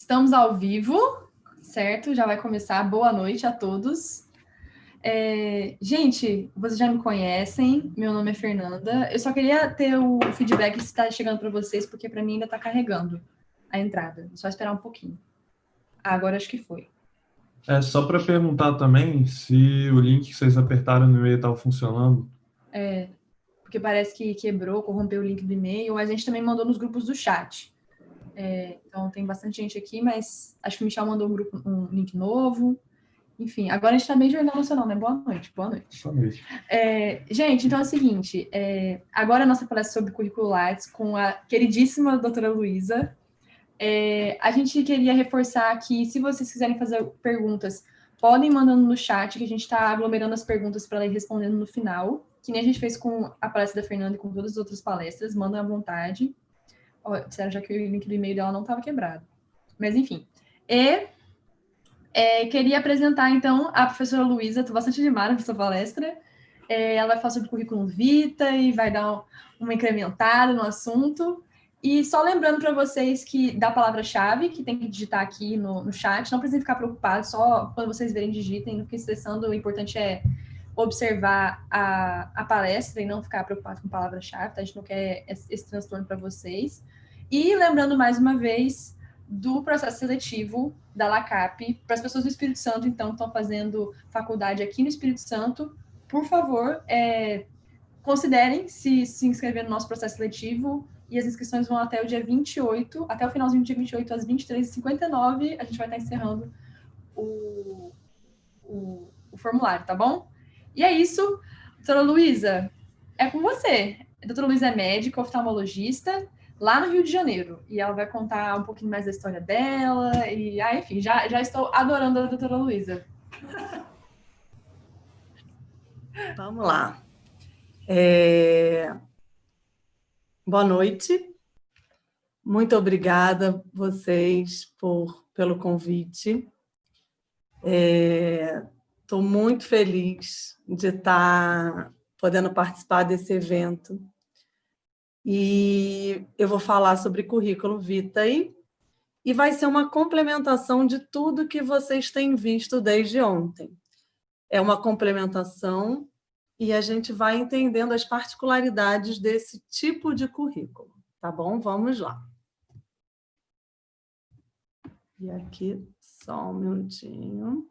Estamos ao vivo, certo? Já vai começar. Boa noite a todos. Gente, vocês já me conhecem, meu nome é Fernanda. Eu só queria ter o feedback se está chegando para vocês, porque para mim ainda está carregando a entrada. Só esperar um pouquinho. Agora acho que foi. Só para perguntar também se o link que vocês apertaram no e-mail estava funcionando. Porque parece que quebrou, corrompeu o link do e-mail, mas a gente também mandou nos grupos do chat. Então tem bastante gente aqui, mas acho que o Michel mandou um link novo. Enfim, agora a gente está bem Jornal Nacional, né? Boa noite, boa noite. Boa noite. Gente, então é o seguinte, agora a nossa palestra sobre Currículo Lattes com a queridíssima doutora Luísa. A gente queria reforçar que, se vocês quiserem fazer perguntas, podem mandando no chat, que a gente está aglomerando as perguntas para ela ir respondendo no final, que nem a gente fez com a palestra da Fernanda e com todas as outras palestras, mandem à vontade. Disseram já que o link do e-mail dela não estava quebrado. Mas, enfim. Queria apresentar, então, a professora Luísa. Estou bastante animada com essa palestra. Ela vai falar sobre currículo vitae e vai dar uma incrementada no assunto. E só lembrando para vocês que da palavra-chave, que tem que digitar aqui no chat, não precisem ficar preocupados, só quando vocês verem, digitem, não fiquem estressando. O importante é observar a palestra e não ficar preocupado com palavra-chave, tá? A gente não quer esse transtorno para vocês. E lembrando mais uma vez do processo seletivo da LACAP para as pessoas do Espírito Santo, então, estão fazendo faculdade aqui no Espírito Santo. Por favor, considerem se inscrever no nosso processo seletivo, e as inscrições vão até o dia 28, até o finalzinho do dia 28, às 23h59, a gente vai estar encerrando o formulário, tá bom? E é isso. Doutora Luísa, é com você. A doutora Luísa é médica, oftalmologista, lá no Rio de Janeiro. E ela vai contar um pouquinho mais da história dela. E, enfim, já estou adorando a doutora Luísa. Vamos lá. Boa noite. Muito obrigada vocês pelo convite. Estou muito feliz de estar podendo participar desse evento. E eu vou falar sobre currículo vitae e vai ser uma complementação de tudo que vocês têm visto desde ontem. É uma complementação e a gente vai entendendo as particularidades desse tipo de currículo, tá bom? Vamos lá. E aqui, só um minutinho.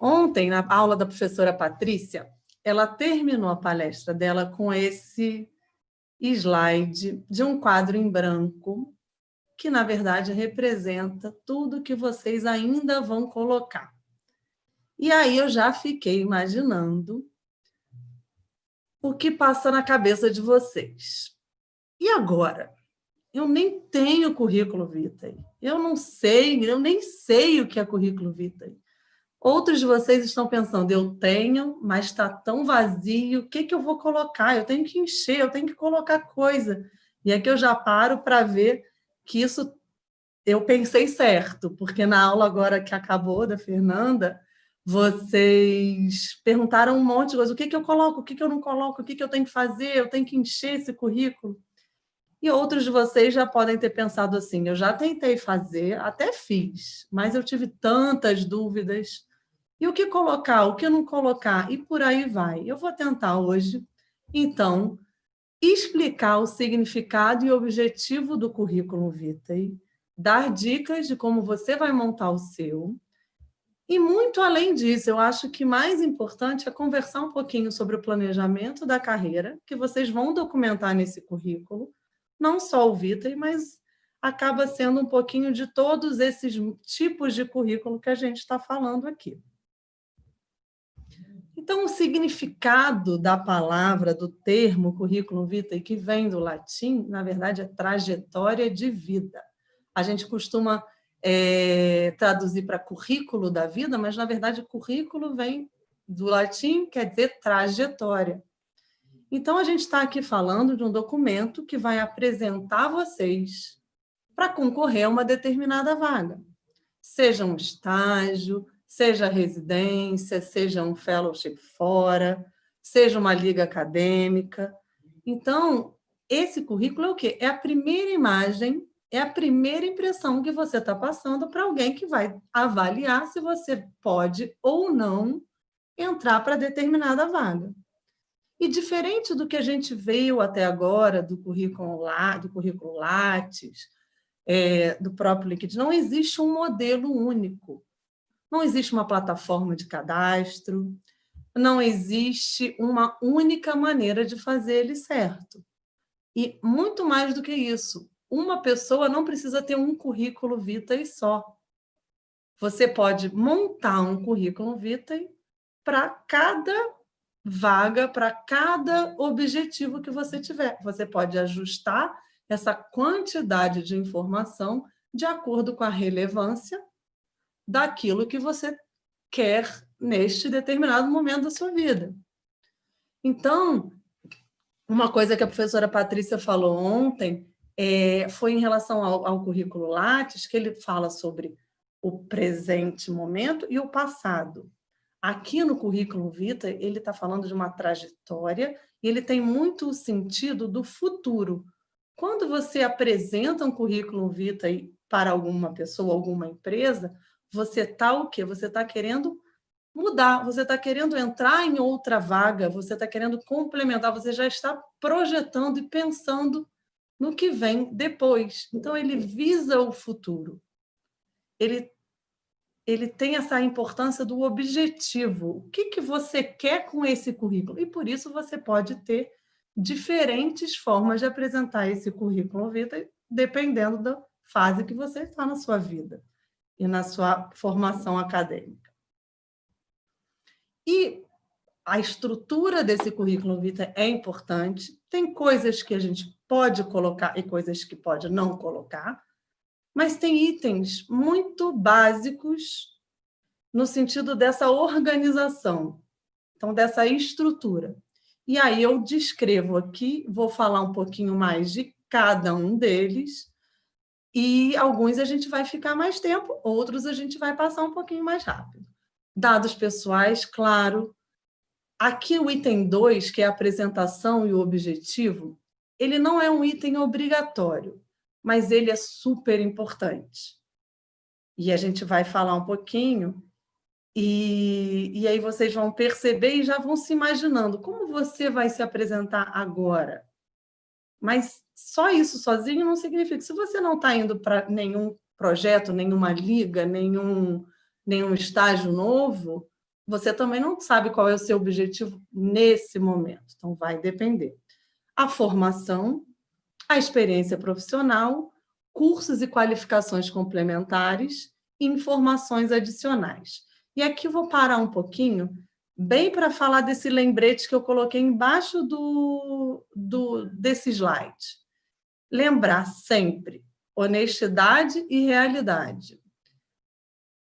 Ontem, na aula da professora Patrícia, ela terminou a palestra dela com esse slide de um quadro em branco, que, na verdade, representa tudo que vocês ainda vão colocar. E aí eu já fiquei imaginando o que passa na cabeça de vocês. E agora? Eu nem tenho currículo vitae. Eu nem sei o que é currículo vitae. Outros de vocês estão pensando, eu tenho, mas está tão vazio, o que eu vou colocar? Eu tenho que encher, eu tenho que colocar coisa. E aqui eu já paro para ver que isso eu pensei certo, porque na aula agora que acabou, da Fernanda, vocês perguntaram um monte de coisa. O que eu coloco? O que eu não coloco? O que eu tenho que fazer? Eu tenho que encher esse currículo? E outros de vocês já podem ter pensado assim, eu já tentei fazer, até fiz, mas eu tive tantas dúvidas. E o que colocar, o que não colocar? E por aí vai. Eu vou tentar hoje, então, explicar o significado e objetivo do currículo vitae, dar dicas de como você vai montar o seu. E muito além disso, eu acho que mais importante é conversar um pouquinho sobre o planejamento da carreira, que vocês vão documentar nesse currículo, não só o vitae, mas acaba sendo um pouquinho de todos esses tipos de currículo que a gente está falando aqui. Então, o significado da palavra, do termo currículo vitae, que vem do latim, na verdade, é trajetória de vida. A gente costuma traduzir para currículo da vida, mas, na verdade, currículo vem do latim, quer dizer trajetória. Então, a gente está aqui falando de um documento que vai apresentar vocês para concorrer a uma determinada vaga. Seja um estágio, seja residência, seja um fellowship fora, seja uma liga acadêmica. Então, esse currículo é o quê? É a primeira imagem, é a primeira impressão que você está passando para alguém que vai avaliar se você pode ou não entrar para determinada vaga. E diferente do que a gente viu até agora, do currículo Lattes, do próprio LinkedIn, não existe um modelo único. Não existe uma plataforma de cadastro, não existe uma única maneira de fazer ele certo. E muito mais do que isso, uma pessoa não precisa ter um currículo vitae só. Você pode montar um currículo vitae para cada vaga, para cada objetivo que você tiver. Você pode ajustar essa quantidade de informação de acordo com a relevância daquilo que você quer neste determinado momento da sua vida. Então, uma coisa que a professora Patrícia falou ontem foi em relação ao currículo Lattes, que ele fala sobre o presente momento e o passado. Aqui no currículo vitae, ele está falando de uma trajetória e ele tem muito o sentido do futuro. Quando você apresenta um currículo vitae para alguma pessoa, alguma empresa, você está o quê? Você está querendo mudar, você está querendo entrar em outra vaga, você está querendo complementar, você já está projetando e pensando no que vem depois. Então, ele visa o futuro. Ele tem essa importância do objetivo. O que você quer com esse currículo? E, por isso, você pode ter diferentes formas de apresentar esse currículo vitae, dependendo da fase que você está na sua vida e na sua formação acadêmica. E a estrutura desse currículo vitae é importante. Tem coisas que a gente pode colocar e coisas que pode não colocar, mas tem itens muito básicos no sentido dessa organização, então dessa estrutura. E aí eu descrevo aqui, vou falar um pouquinho mais de cada um deles, e alguns a gente vai ficar mais tempo, outros a gente vai passar um pouquinho mais rápido. Dados pessoais, claro. Aqui o item 2, que é a apresentação e o objetivo, ele não é um item obrigatório, mas ele é super importante. E a gente vai falar um pouquinho, e aí vocês vão perceber e já vão se imaginando como você vai se apresentar agora. Mas só isso sozinho não significa. Se você não está indo para nenhum projeto, nenhuma liga, nenhum estágio novo, você também não sabe qual é o seu objetivo nesse momento. Então, vai depender. A formação, a experiência profissional, cursos e qualificações complementares e informações adicionais. E aqui vou parar um pouquinho, bem para falar desse lembrete que eu coloquei embaixo desse slide. Lembrar sempre, honestidade e realidade.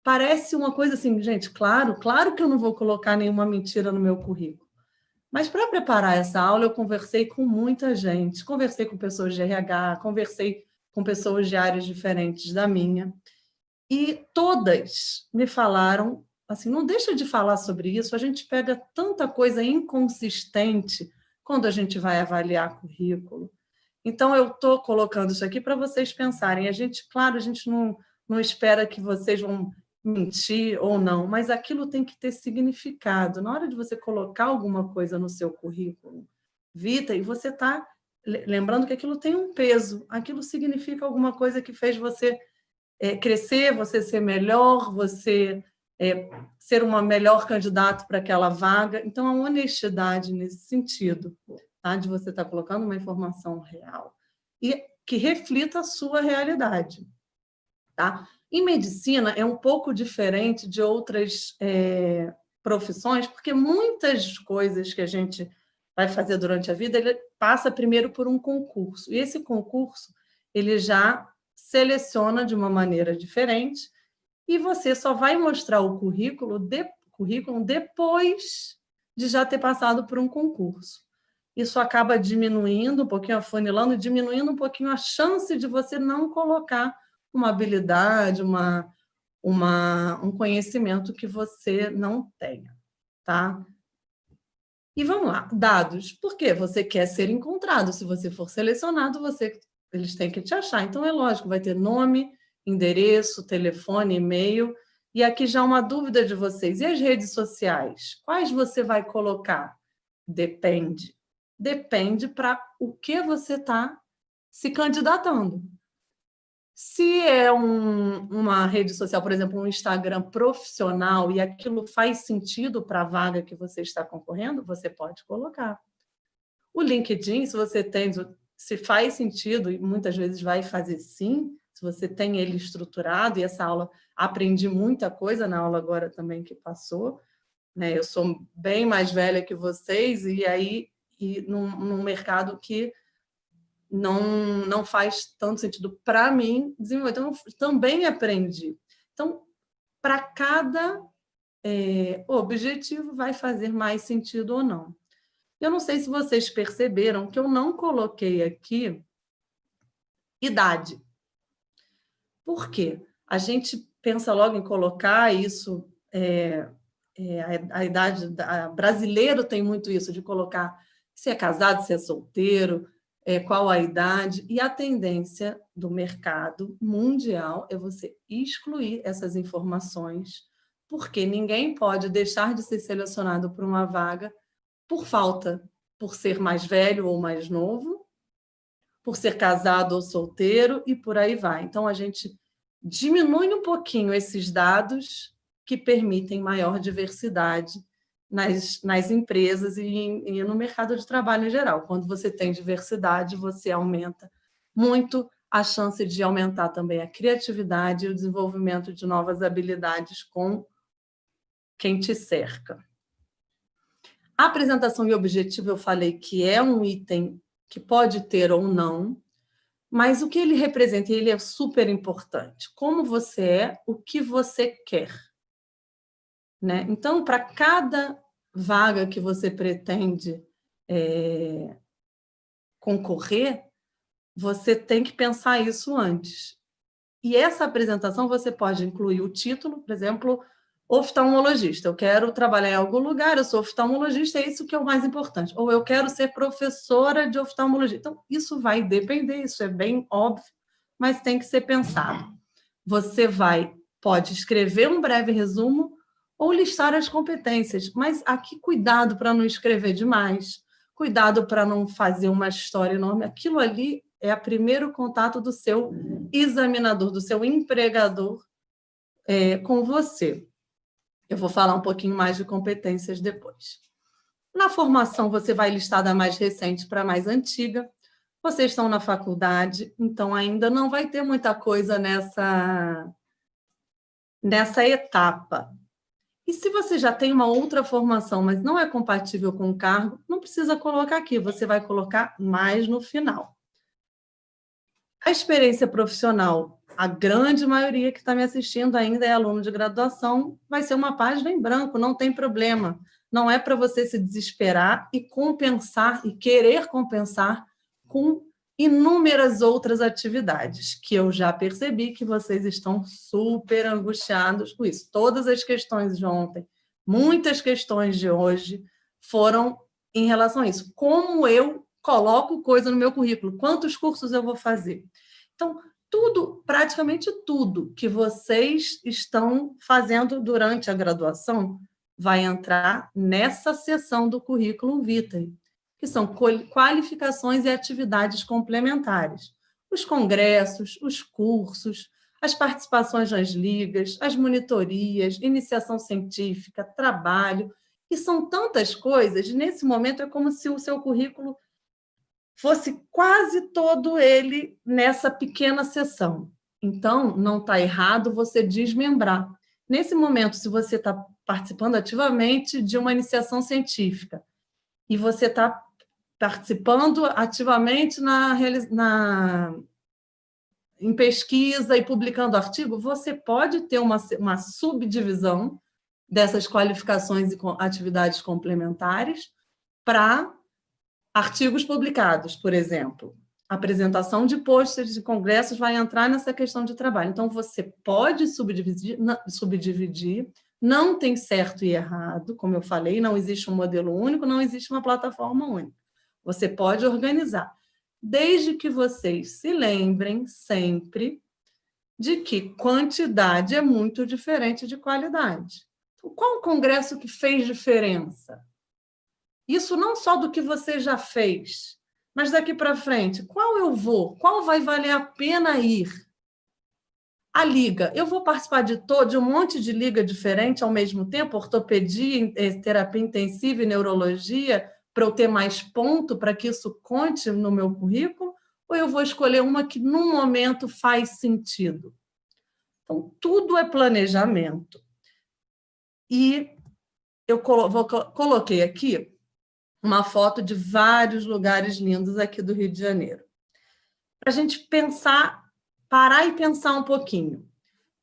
Parece uma coisa assim, gente, claro que eu não vou colocar nenhuma mentira no meu currículo. Mas para preparar essa aula, eu conversei com muita gente, conversei com pessoas de RH, conversei com pessoas de áreas diferentes da minha, e todas me falaram, assim, não deixa de falar sobre isso, a gente pega tanta coisa inconsistente quando a gente vai avaliar currículo. Então, eu estou colocando isso aqui para vocês pensarem. A gente não espera que vocês vão mentir ou não, mas aquilo tem que ter significado. Na hora de você colocar alguma coisa no seu currículo vitae, você está lembrando que aquilo tem um peso, aquilo significa alguma coisa que fez você crescer, você ser melhor, você ser uma melhor candidato para aquela vaga. Então, a honestidade nesse sentido, tá? De você estar colocando uma informação real e que reflita a sua realidade. Tá? Em medicina, é um pouco diferente de outras profissões, porque muitas coisas que a gente vai fazer durante a vida, ele passa primeiro por um concurso. E esse concurso, ele já seleciona de uma maneira diferente e você só vai mostrar o currículo depois de já ter passado por um concurso. Isso acaba diminuindo um pouquinho, afunilando, diminuindo um pouquinho a chance de você não colocar uma habilidade, um conhecimento que você não tenha, tá? E vamos lá, dados. Por quê? Você quer ser encontrado. Se você for selecionado, eles têm que te achar. Então, é lógico, vai ter nome, endereço, telefone, e-mail. E aqui já uma dúvida de vocês. E as redes sociais? Quais você vai colocar? Depende. Depende para o que você está se candidatando. Se é uma rede social, por exemplo, um Instagram profissional, e aquilo faz sentido para a vaga que você está concorrendo, você pode colocar. O LinkedIn, se faz sentido, e muitas vezes vai fazer sim, se você tem ele estruturado, e essa aula, aprendi muita coisa na aula agora também que passou, né? Eu sou bem mais velha que vocês, e num mercado que não faz tanto sentido para mim desenvolver. Então, eu também aprendi. Então, para cada objetivo vai fazer mais sentido ou não. Eu não sei se vocês perceberam que eu não coloquei aqui idade. Por quê? A gente pensa logo em colocar isso, a idade, brasileiro tem muito isso, de colocar se é casado, se é solteiro, qual a idade, e a tendência do mercado mundial é você excluir essas informações, porque ninguém pode deixar de ser selecionado para uma vaga por ser mais velho ou mais novo, por ser casado ou solteiro, e por aí vai. Então, a gente diminui um pouquinho esses dados que permitem maior diversidade nas empresas e no mercado de trabalho em geral. Quando você tem diversidade, você aumenta muito a chance de aumentar também a criatividade e o desenvolvimento de novas habilidades com quem te cerca. A apresentação e objetivo, eu falei que é um item que pode ter ou não, mas o que ele representa, ele é super importante. Como você é, o que você quer. Né? Então, para cada vaga que você pretende concorrer, você tem que pensar isso antes. E essa apresentação você pode incluir o título, por exemplo, oftalmologista. Eu quero trabalhar em algum lugar, eu sou oftalmologista, é isso que é o mais importante. Ou eu quero ser professora de oftalmologia. Então, isso vai depender, isso é bem óbvio, mas tem que ser pensado. Você pode escrever um breve resumo ou listar as competências, mas aqui cuidado para não escrever demais, cuidado para não fazer uma história enorme. Aquilo ali é o primeiro contato do seu examinador, do seu empregador com você. Eu vou falar um pouquinho mais de competências depois. Na formação, você vai listar da mais recente para a mais antiga. Vocês estão na faculdade, então ainda não vai ter muita coisa nessa etapa. E se você já tem uma outra formação, mas não é compatível com o cargo, não precisa colocar aqui, você vai colocar mais no final. A experiência profissional, a grande maioria que está me assistindo ainda é aluno de graduação, vai ser uma página em branco, não tem problema. Não é para você se desesperar e compensar, e querer compensar com inúmeras outras atividades, que eu já percebi que vocês estão super angustiados com isso. Todas as questões de ontem, muitas questões de hoje foram em relação a isso. Como eu coloco coisa no meu currículo? Quantos cursos eu vou fazer? Então, praticamente tudo que vocês estão fazendo durante a graduação vai entrar nessa seção do currículo vitae, que são qualificações e atividades complementares. Os congressos, os cursos, as participações nas ligas, as monitorias, iniciação científica, trabalho, e são tantas coisas, nesse momento é como se o seu currículo fosse quase todo ele nessa pequena seção. Então, não está errado você desmembrar. Nesse momento, se você está participando ativamente de uma iniciação científica e você está participando ativamente em pesquisa e publicando artigo, você pode ter uma subdivisão dessas qualificações e atividades complementares para artigos publicados, por exemplo. Apresentação de pôsteres de congressos vai entrar nessa questão de trabalho. Então, você pode subdividir, Não tem certo e errado, como eu falei, não existe um modelo único, não existe uma plataforma única. Você pode organizar, desde que vocês se lembrem sempre de que quantidade é muito diferente de qualidade. Qual o congresso que fez diferença? Isso não só do que você já fez, mas daqui para frente, qual eu vou? Qual vai valer a pena ir? A liga, eu vou participar de um monte de liga diferente ao mesmo tempo, ortopedia, terapia intensiva e neurologia, para eu ter mais ponto, para que isso conte no meu currículo, ou eu vou escolher uma que, num momento, faz sentido? Então, tudo é planejamento. E eu coloquei aqui uma foto de vários lugares lindos aqui do Rio de Janeiro. Para a gente pensar, parar e pensar um pouquinho.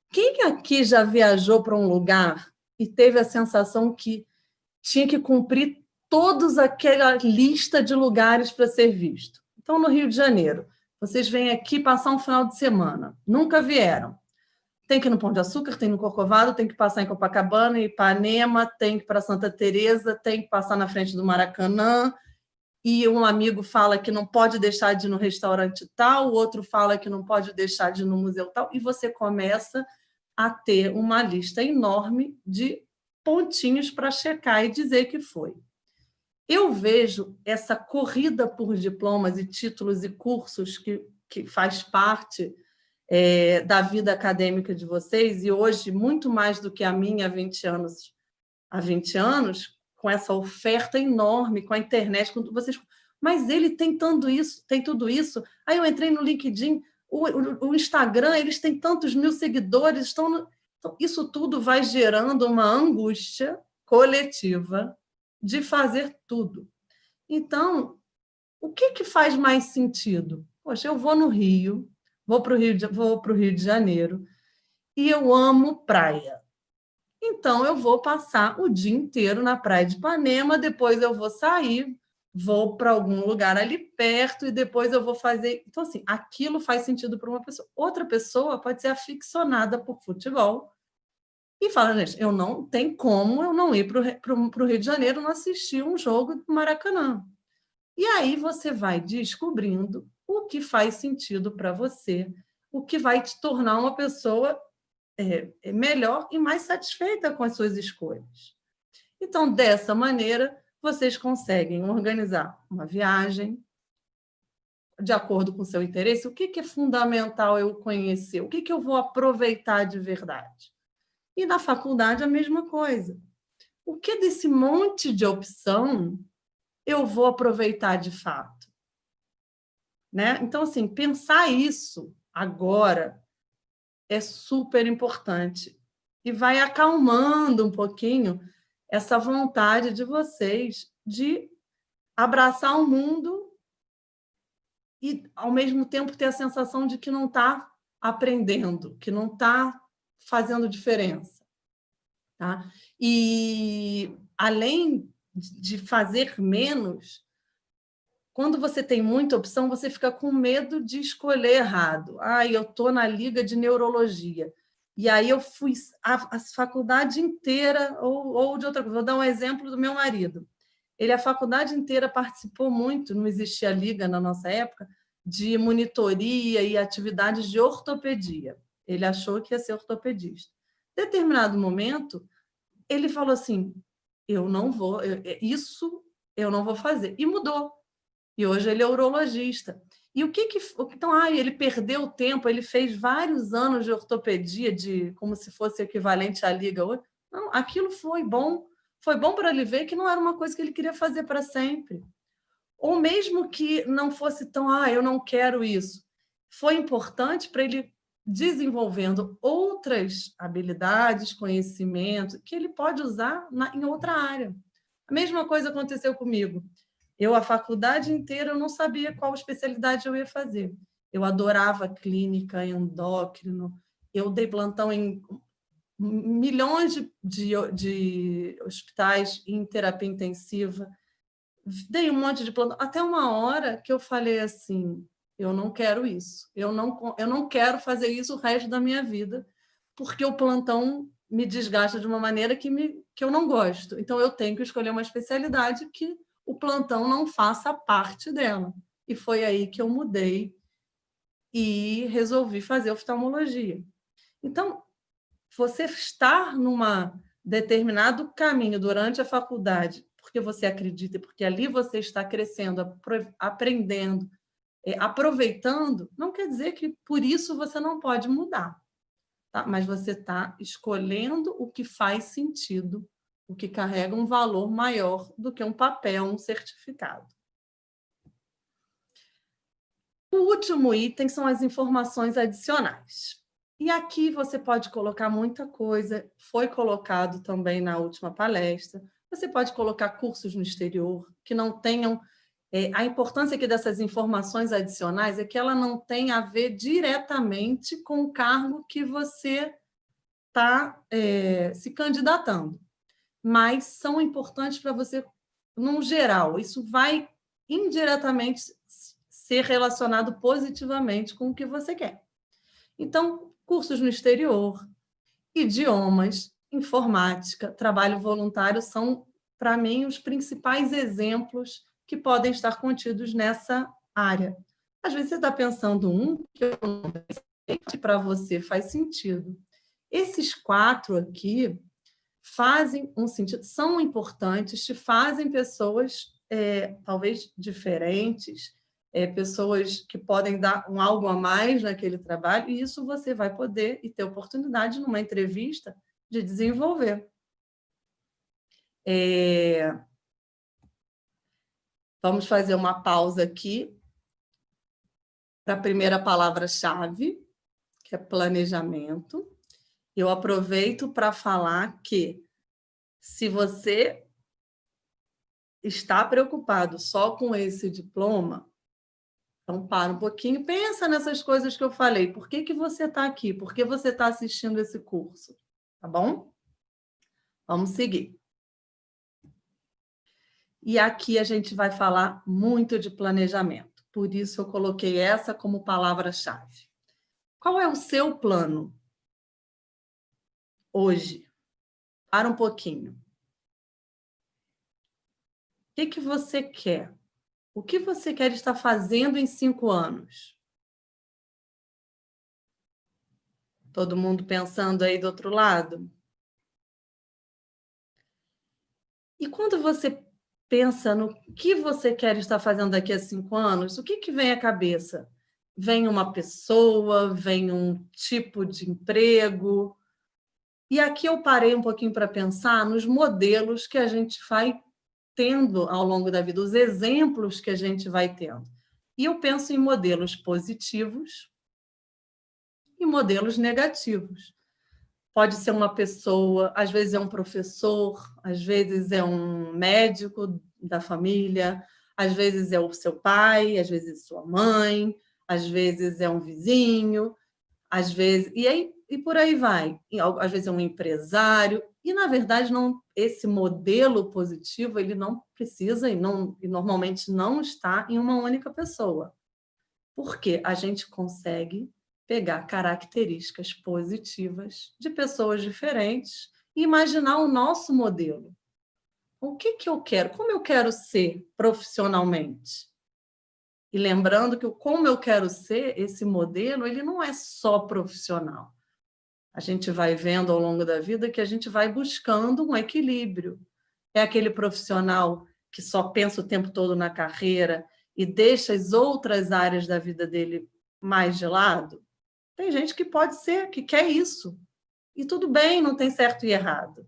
Quem aqui já viajou para um lugar e teve a sensação que tinha que cumprir toda aquela lista de lugares para ser visto? Então, no Rio de Janeiro, vocês vêm aqui passar um final de semana, nunca vieram. Tem que ir no Pão de Açúcar, tem no Corcovado, tem que passar em Copacabana, Ipanema, tem que ir para Santa Teresa, tem que passar na frente do Maracanã, e um amigo fala que não pode deixar de ir no restaurante tal, o outro fala que não pode deixar de ir no museu tal, e você começa a ter uma lista enorme de pontinhos para checar e dizer que foi. Eu vejo essa corrida por diplomas e títulos e cursos que faz parte da vida acadêmica de vocês, e hoje, muito mais do que a minha há 20 anos, com essa oferta enorme, com a internet, com vocês. Mas ele tem tudo isso. Aí eu entrei no LinkedIn, o Instagram, eles têm tantos mil seguidores, então, isso tudo vai gerando uma angústia coletiva de fazer tudo. Então, o que faz mais sentido? Poxa, eu vou no Rio, vou para o Rio de Janeiro, e eu amo praia. Então, eu vou passar o dia inteiro na praia de Ipanema, depois eu vou sair, vou para algum lugar ali perto, e depois eu vou fazer... Então, assim, aquilo faz sentido para uma pessoa. Outra pessoa pode ser aficionada por futebol e fala, gente, não tem como eu não ir para o Rio de Janeiro não assistir um jogo do Maracanã. E aí você vai descobrindo o que faz sentido para você, o que vai te tornar uma pessoa melhor e mais satisfeita com as suas escolhas. Então, dessa maneira, vocês conseguem organizar uma viagem de acordo com o seu interesse. O que é fundamental eu conhecer? O que eu vou aproveitar de verdade? E na faculdade, a mesma coisa. O que desse monte de opção eu vou aproveitar de fato? Né? Então, assim, pensar isso agora é super importante e vai acalmando um pouquinho essa vontade de vocês de abraçar o mundo e, ao mesmo tempo, ter a sensação de que não está aprendendo, que não está fazendo diferença. Tá? E, além de fazer menos, quando você tem muita opção, você fica com medo de escolher errado. Eu estou na liga de neurologia. E aí eu fui a faculdade inteira, ou de outra coisa. Vou dar um exemplo do meu marido. Ele, a faculdade inteira, participou muito, não existia liga na nossa época, de monitoria e atividades de ortopedia. Ele achou que ia ser ortopedista. Em determinado momento, ele falou assim, isso eu não vou fazer. E mudou. E hoje ele é urologista. E então, ele perdeu tempo, ele fez vários anos de ortopedia, como se fosse equivalente à liga hoje. Não, aquilo foi bom para ele ver que não era uma coisa que ele queria fazer para sempre. Ou mesmo que não fosse tão, eu não quero isso. Foi importante para ele desenvolvendo outras habilidades, conhecimentos, que ele pode usar em outra área. A mesma coisa aconteceu comigo. A faculdade inteira, eu não sabia qual especialidade eu ia fazer. Eu adorava clínica, endócrino, eu dei plantão em milhões de hospitais em terapia intensiva, dei um monte de plantão, até uma hora que eu falei assim, eu não quero isso, eu não quero fazer isso o resto da minha vida, porque o plantão me desgasta de uma maneira que eu não gosto. Então, eu tenho que escolher uma especialidade que o plantão não faça parte dela. E foi aí que eu mudei e resolvi fazer oftalmologia. Então, você estar num determinado caminho durante a faculdade, porque você acredita, porque ali você está crescendo, aprendendo, aproveitando, não quer dizer que por isso você não pode mudar. Tá? Mas você está escolhendo o que faz sentido, o que carrega um valor maior do que um papel, um certificado. O último item são as informações adicionais. E aqui você pode colocar muita coisa, foi colocado também na última palestra. Você pode colocar cursos no exterior que não tenham... a importância aqui dessas informações adicionais é que ela não tem a ver diretamente com o cargo que você está se candidatando, mas são importantes para você, num geral. Isso vai indiretamente ser relacionado positivamente com o que você quer. Então, cursos no exterior, idiomas, informática, trabalho voluntário são, para mim, os principais exemplos que podem estar contidos nessa área. Às vezes você está pensando que eu não sei, que para você faz sentido. Esses 4 aqui fazem um sentido, são importantes, te fazem pessoas talvez diferentes, pessoas que podem dar algo a mais naquele trabalho, e isso você vai poder e ter oportunidade numa entrevista de desenvolver. Vamos fazer uma pausa aqui para a primeira palavra-chave, que é planejamento. Eu aproveito para falar que, se você está preocupado só com esse diploma, então para um pouquinho, pensa nessas coisas que eu falei. Por que você está aqui? Por que você está assistindo esse curso? Tá bom? Vamos seguir. E aqui a gente vai falar muito de planejamento. Por isso eu coloquei essa como palavra-chave. Qual é o seu plano hoje? Para um pouquinho. O que você quer? O que você quer estar fazendo em 5 anos? Todo mundo pensando aí do outro lado? E quando você pensa no que você quer estar fazendo daqui a 5 anos, o que vem à cabeça? Vem uma pessoa, vem um tipo de emprego. E aqui eu parei um pouquinho para pensar nos modelos que a gente vai tendo ao longo da vida, os exemplos que a gente vai tendo. E eu penso em modelos positivos e modelos negativos. Pode ser uma pessoa, às vezes é um professor, às vezes é um médico da família, às vezes é o seu pai, às vezes é sua mãe, às vezes é um vizinho, às vezes... E por aí vai. E, às vezes é um empresário. E, na verdade, esse modelo positivo ele não precisa e normalmente não está em uma única pessoa. Porque a gente consegue pegar características positivas de pessoas diferentes e imaginar o nosso modelo. O que eu quero? Como eu quero ser profissionalmente? E lembrando que como eu quero ser, esse modelo, ele não é só profissional. A gente vai vendo ao longo da vida que a gente vai buscando um equilíbrio. É aquele profissional que só pensa o tempo todo na carreira e deixa as outras áreas da vida dele mais de lado? Tem gente que pode ser, que quer isso. E tudo bem, não tem certo e errado.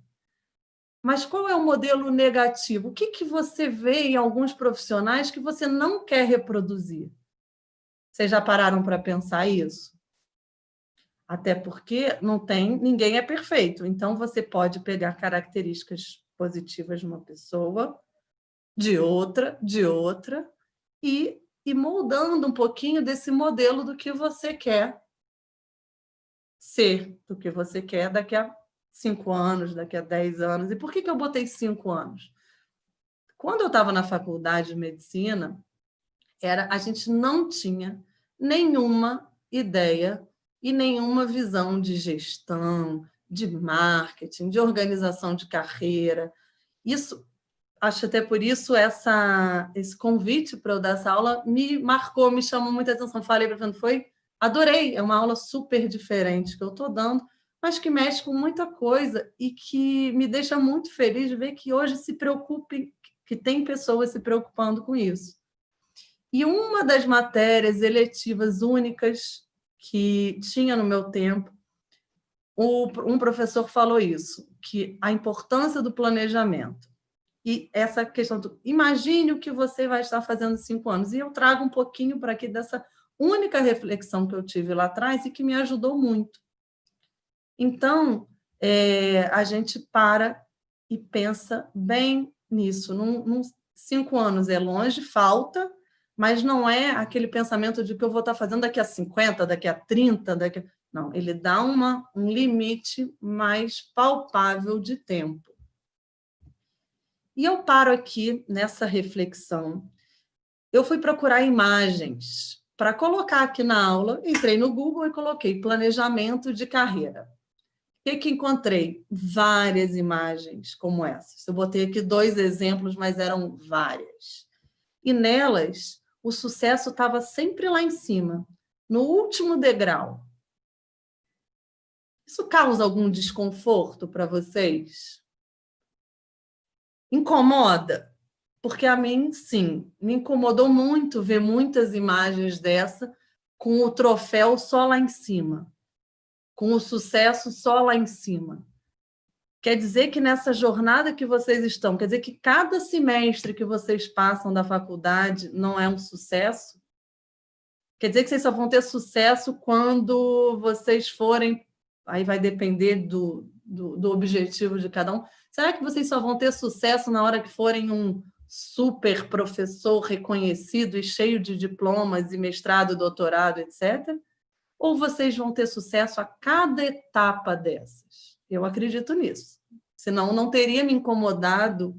Mas qual é o modelo negativo? O que você vê em alguns profissionais que você não quer reproduzir? Vocês já pararam para pensar isso? Até porque ninguém é perfeito. Então, você pode pegar características positivas de uma pessoa, de outra, e ir moldando um pouquinho desse modelo do que você quer ser, do que você quer daqui a 5 anos, daqui a 10 anos. E por que eu botei 5 anos? Quando eu estava na faculdade de medicina, a gente não tinha nenhuma ideia e nenhuma visão de gestão, de marketing, de organização de carreira. Isso, acho até por isso esse convite para eu dar essa aula me marcou, me chamou muita atenção. Falei para quando foi, adorei, é uma aula super diferente que eu estou dando, mas que mexe com muita coisa e que me deixa muito feliz de ver que hoje que tem pessoas se preocupando com isso. E uma das matérias eletivas únicas que tinha no meu tempo, um professor falou isso, que a importância do planejamento. E essa questão do imagine o que você vai estar fazendo em 5 anos. E eu trago um pouquinho para aqui dessa única reflexão que eu tive lá atrás e que me ajudou muito. Então, a gente para e pensa bem nisso. 5 anos é longe, falta, mas não é aquele pensamento de que eu vou estar fazendo daqui a 50, daqui a 30, Não, ele dá um limite mais palpável de tempo. E eu paro aqui nessa reflexão. Eu fui procurar imagens para colocar aqui na aula, entrei no Google e coloquei planejamento de carreira. O que encontrei? Várias imagens como essas. Eu botei aqui 2 exemplos, mas eram várias. E nelas, o sucesso estava sempre lá em cima, no último degrau. Isso causa algum desconforto para vocês? Incomoda? Porque a mim, sim, me incomodou muito ver muitas imagens dessa com o troféu só lá em cima, com o sucesso só lá em cima. Quer dizer que nessa jornada que vocês estão, quer dizer que cada semestre que vocês passam da faculdade não é um sucesso? Quer dizer que vocês só vão ter sucesso quando vocês forem... Aí vai depender do objetivo de cada um. Será que vocês só vão ter sucesso na hora que forem um super professor reconhecido e cheio de diplomas e mestrado, doutorado, etc.? Ou vocês vão ter sucesso a cada etapa dessas? Eu acredito nisso. Senão, não teria me incomodado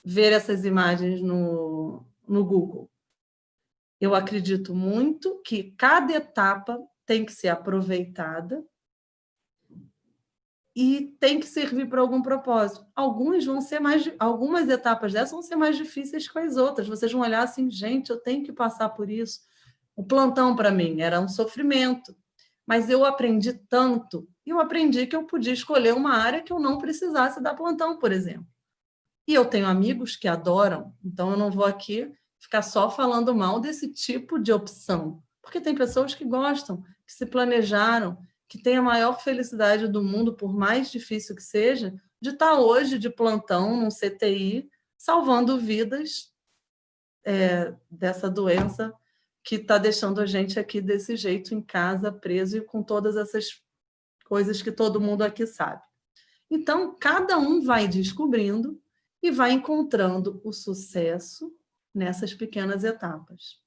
ver essas imagens no Google. Eu acredito muito que cada etapa tem que ser aproveitada e tem que servir para algum propósito. Algumas etapas dessas vão ser mais difíceis que as outras. Vocês vão olhar assim, gente, eu tenho que passar por isso. O plantão, para mim, era um sofrimento. Mas eu aprendi tanto, eu aprendi que eu podia escolher uma área que eu não precisasse dar plantão, por exemplo. E eu tenho amigos que adoram, então eu não vou aqui ficar só falando mal desse tipo de opção, porque tem pessoas que gostam, que se planejaram, que têm a maior felicidade do mundo, por mais difícil que seja, de estar hoje de plantão num CTI, salvando vidas dessa doença que está deixando a gente aqui desse jeito, em casa, preso, e com todas essas coisas que todo mundo aqui sabe. Então, cada um vai descobrindo e vai encontrando o sucesso nessas pequenas etapas.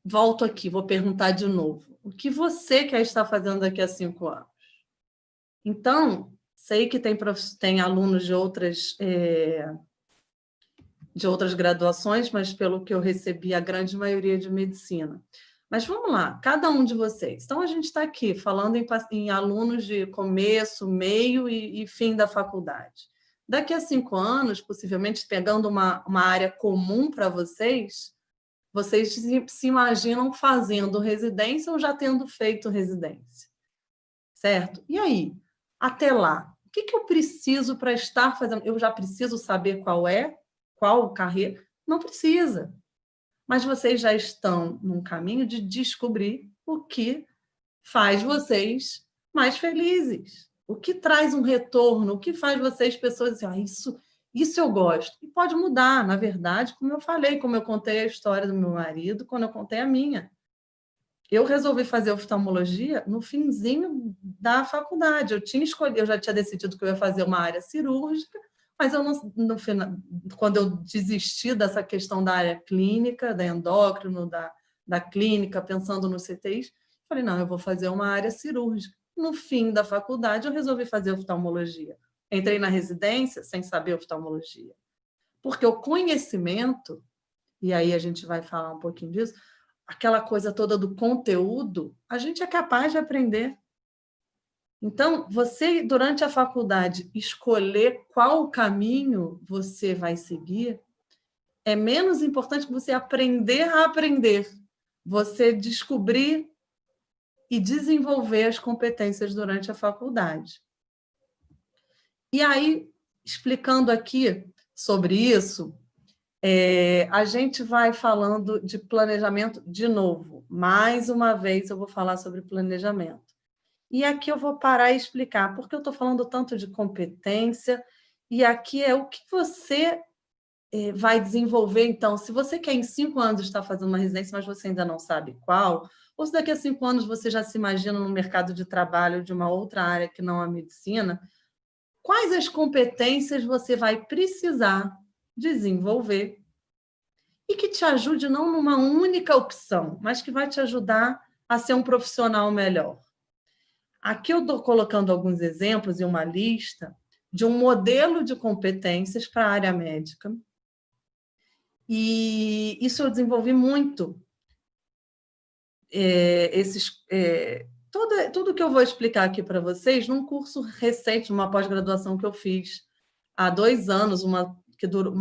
Volto aqui, vou perguntar de novo. O que você quer estar fazendo daqui a 5 anos? Então, sei que tem alunos de outras graduações, mas pelo que eu recebi, a grande maioria de medicina. Mas vamos lá, cada um de vocês. Então, a gente está aqui falando em alunos de começo, meio e fim da faculdade. Daqui a 5 anos, possivelmente pegando uma área comum para vocês se imaginam fazendo residência ou já tendo feito residência. Certo? E aí, até lá, o que eu preciso para estar fazendo? Eu já preciso saber qual carreira? Não precisa. Mas vocês já estão num caminho de descobrir o que faz vocês mais felizes. O que traz um retorno, o que faz vocês, pessoas, assim, isso eu gosto. E pode mudar, na verdade, como eu falei, como eu contei a história do meu marido, quando eu contei a minha. Eu resolvi fazer oftalmologia no finzinho da faculdade. Eu já tinha decidido que eu ia fazer uma área cirúrgica, mas eu no final, quando eu desisti dessa questão da área clínica, da endócrino, da clínica, pensando no CTIs, falei, não, eu vou fazer uma área cirúrgica. No fim da faculdade, eu resolvi fazer oftalmologia. Entrei na residência sem saber oftalmologia. Porque o conhecimento, e aí a gente vai falar um pouquinho disso, aquela coisa toda do conteúdo, a gente é capaz de aprender. Então, você, durante a faculdade, escolher qual caminho você vai seguir é menos importante que você aprender a aprender, você descobrir e desenvolver as competências durante a faculdade. E aí, explicando aqui sobre isso, a gente vai falando de planejamento de novo. Mais uma vez eu vou falar sobre planejamento. E aqui eu vou parar e explicar porque eu estou falando tanto de competência, e aqui é o que você vai desenvolver. Então, se você quer em 5 anos estar fazendo uma residência, mas você ainda não sabe qual, ou se daqui a 5 anos você já se imagina no mercado de trabalho de uma outra área que não a medicina, quais as competências você vai precisar desenvolver e que te ajude não numa única opção, mas que vai te ajudar a ser um profissional melhor. Aqui eu estou colocando alguns exemplos e uma lista de um modelo de competências para a área médica. E isso eu desenvolvi muito. Tudo que eu vou explicar aqui para vocês num curso recente, numa pós-graduação que eu fiz há 2 anos, uma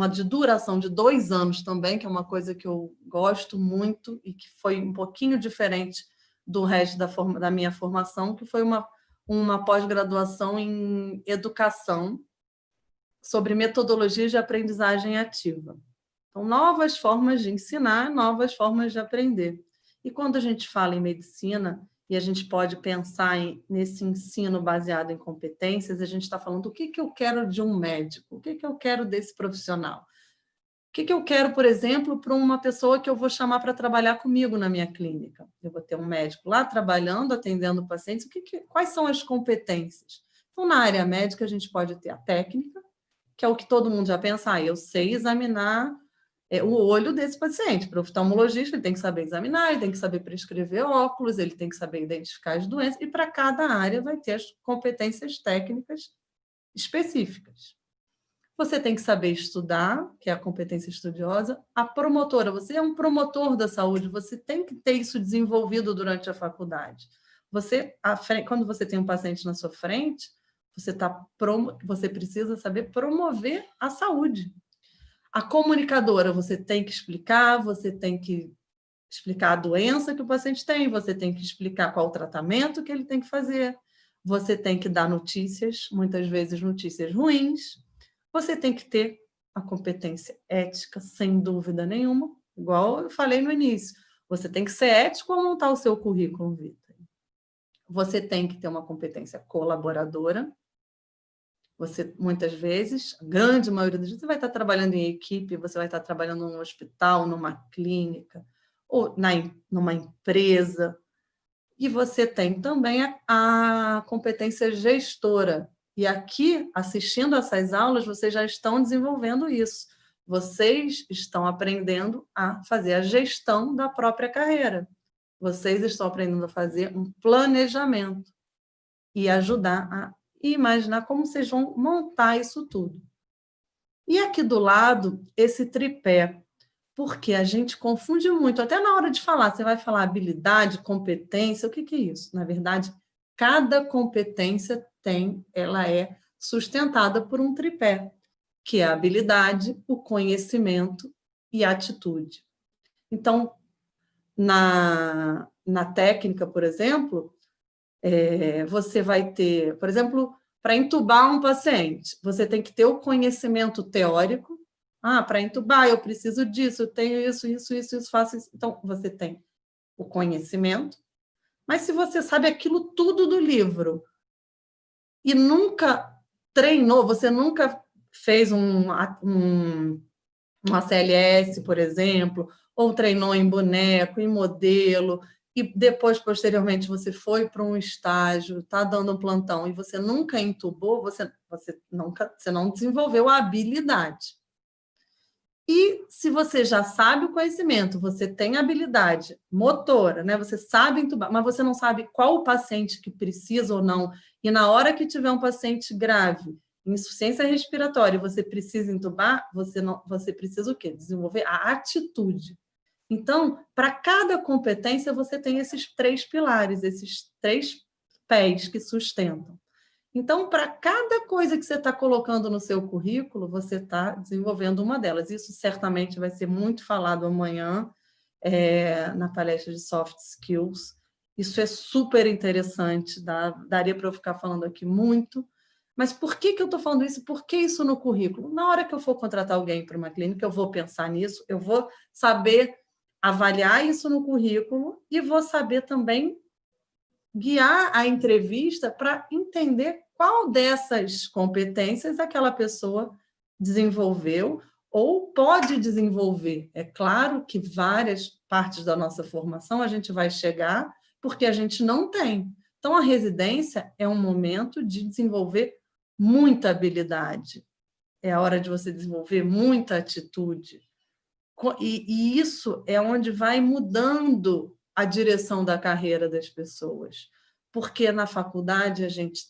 de duração de 2 anos também, que é uma coisa que eu gosto muito e que foi um pouquinho diferente do resto da minha formação, que foi uma pós-graduação em educação sobre metodologias de aprendizagem ativa. Então, novas formas de ensinar, novas formas de aprender. E quando a gente fala em medicina, e a gente pode pensar nesse ensino baseado em competências, a gente está falando o que eu quero de um médico, o que eu quero desse profissional. O que eu quero, por exemplo, para uma pessoa que eu vou chamar para trabalhar comigo na minha clínica. Eu vou ter um médico lá trabalhando, atendendo pacientes. Quais são as competências? Então, na área médica, a gente pode ter a técnica, que é o que todo mundo já pensa, eu sei examinar o olho desse paciente. Para o oftalmologista, ele tem que saber examinar, ele tem que saber prescrever óculos, ele tem que saber identificar as doenças, e para cada área vai ter as competências técnicas específicas. Você tem que saber estudar, que é a competência estudiosa. A promotora, você é um promotor da saúde, você tem que ter isso desenvolvido durante a faculdade. Quando você tem um paciente na sua frente, você precisa saber promover a saúde. A comunicadora, você tem que explicar a doença que o paciente tem, você tem que explicar qual o tratamento que ele tem que fazer, você tem que dar notícias, muitas vezes notícias ruins, você tem que ter a competência ética, sem dúvida nenhuma, igual eu falei no início, você tem que ser ético ao montar o seu currículo vitae. Você tem que ter uma competência colaboradora. Você, muitas vezes, a grande maioria das vezes, você vai estar trabalhando em equipe, você vai estar trabalhando num hospital, numa clínica, ou numa empresa. E você tem também a competência gestora. E aqui, assistindo essas aulas, vocês já estão desenvolvendo isso. Vocês estão aprendendo a fazer a gestão da própria carreira. Vocês estão aprendendo a fazer um planejamento e ajudar a imaginar como vocês vão montar isso tudo. E aqui do lado, esse tripé, porque a gente confunde muito, até na hora de falar, você vai falar habilidade, competência, o que é isso? Na verdade, cada competência ela é sustentada por um tripé, que é a habilidade, o conhecimento e a atitude. Então, na técnica, por exemplo, você vai ter, por exemplo, para entubar um paciente, você tem que ter o conhecimento teórico. Para entubar, eu preciso disso, eu tenho isso, faço isso. Então, você tem o conhecimento, mas se você sabe aquilo tudo do livro e nunca treinou, você nunca fez uma CLS, por exemplo, ou treinou em boneco, em modelo, e depois, posteriormente, você foi para um estágio, está dando um plantão, e você nunca entubou, você não desenvolveu a habilidade. E se você já sabe o conhecimento, você tem habilidade motora, né? Você sabe entubar, mas você não sabe qual o paciente que precisa ou não, e na hora que tiver um paciente grave, insuficiência respiratória, você precisa entubar, você precisa o quê? Desenvolver a atitude. Então, para cada competência, você tem esses 3 pilares, esses 3 pés que sustentam. Então, para cada coisa que você está colocando no seu currículo, você está desenvolvendo uma delas. Isso certamente vai ser muito falado amanhã na palestra de Soft Skills. Isso é super interessante, daria para eu ficar falando aqui muito. Mas por que eu estou falando isso? Por que isso no currículo? Na hora que eu for contratar alguém para uma clínica, eu vou pensar nisso, eu vou saber avaliar isso no currículo e vou saber também guiar a entrevista para entender qual dessas competências aquela pessoa desenvolveu ou pode desenvolver. É claro que várias partes da nossa formação a gente vai chegar porque a gente não tem. Então, a residência é um momento de desenvolver muita habilidade. É a hora de você desenvolver muita atitude. E isso é onde vai mudando a direção da carreira das pessoas. Porque na faculdade a gente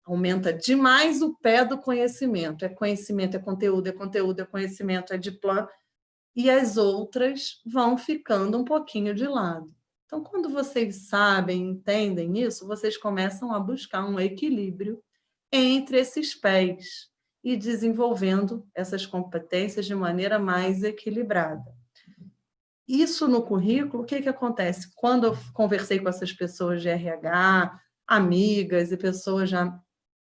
aumenta demais o pé do conhecimento. É conhecimento, é conteúdo, é conteúdo, é conhecimento, é diploma. E as outras vão ficando um pouquinho de lado. Então, quando vocês sabem, entendem isso, vocês começam a buscar um equilíbrio entre esses pés e desenvolvendo essas competências de maneira mais equilibrada. Isso no currículo, o que acontece? Quando eu conversei com essas pessoas de RH, amigas e pessoas já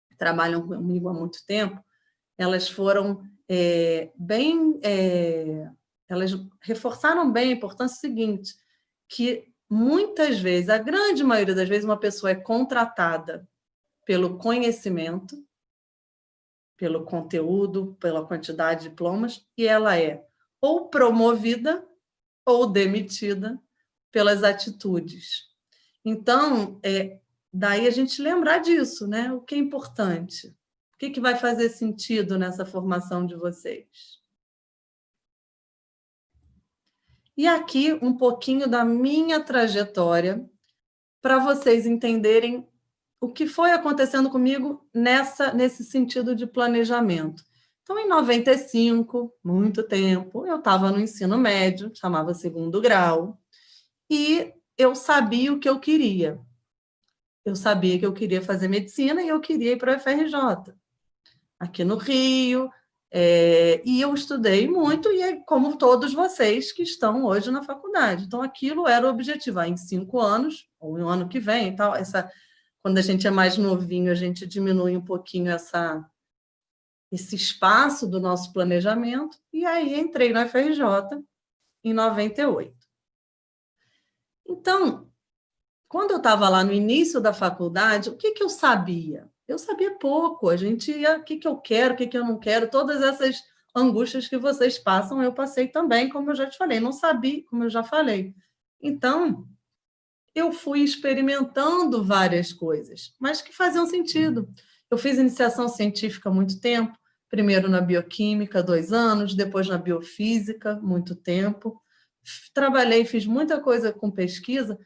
que trabalham comigo há muito tempo, elas foram elas reforçaram bem a importância seguinte, que muitas vezes, a grande maioria das vezes, uma pessoa é contratada pelo conhecimento, pelo conteúdo, pela quantidade de diplomas, e ela é ou promovida ou demitida pelas atitudes. Então, daí a gente lembrar disso, né? O que é importante? O que vai fazer sentido nessa formação de vocês? E aqui um pouquinho da minha trajetória para vocês entenderem o que foi acontecendo comigo nesse sentido de planejamento. Então, em 95, muito tempo, eu estava no ensino médio, chamava segundo grau, e eu sabia o que eu queria. Eu sabia que eu queria fazer medicina e eu queria ir para o UFRJ, aqui no Rio, e eu estudei muito, e é como todos vocês que estão hoje na faculdade. Então, aquilo era o objetivo. Em 5 anos, ou no ano que vem, tal, quando a gente é mais novinho, a gente diminui um pouquinho esse espaço do nosso planejamento, e aí entrei na UFRJ em 98. Então, quando eu estava lá no início da faculdade, o que eu sabia? Eu sabia pouco, a gente ia, o que eu quero, o que eu não quero, todas essas angústias que vocês passam, eu passei também, como eu já te falei, não sabia, como eu já falei. Então, eu fui experimentando várias coisas, mas que faziam sentido. Eu fiz iniciação científica há muito tempo, primeiro na bioquímica, 2 anos, depois na biofísica, muito tempo. Trabalhei, fiz muita coisa com pesquisa,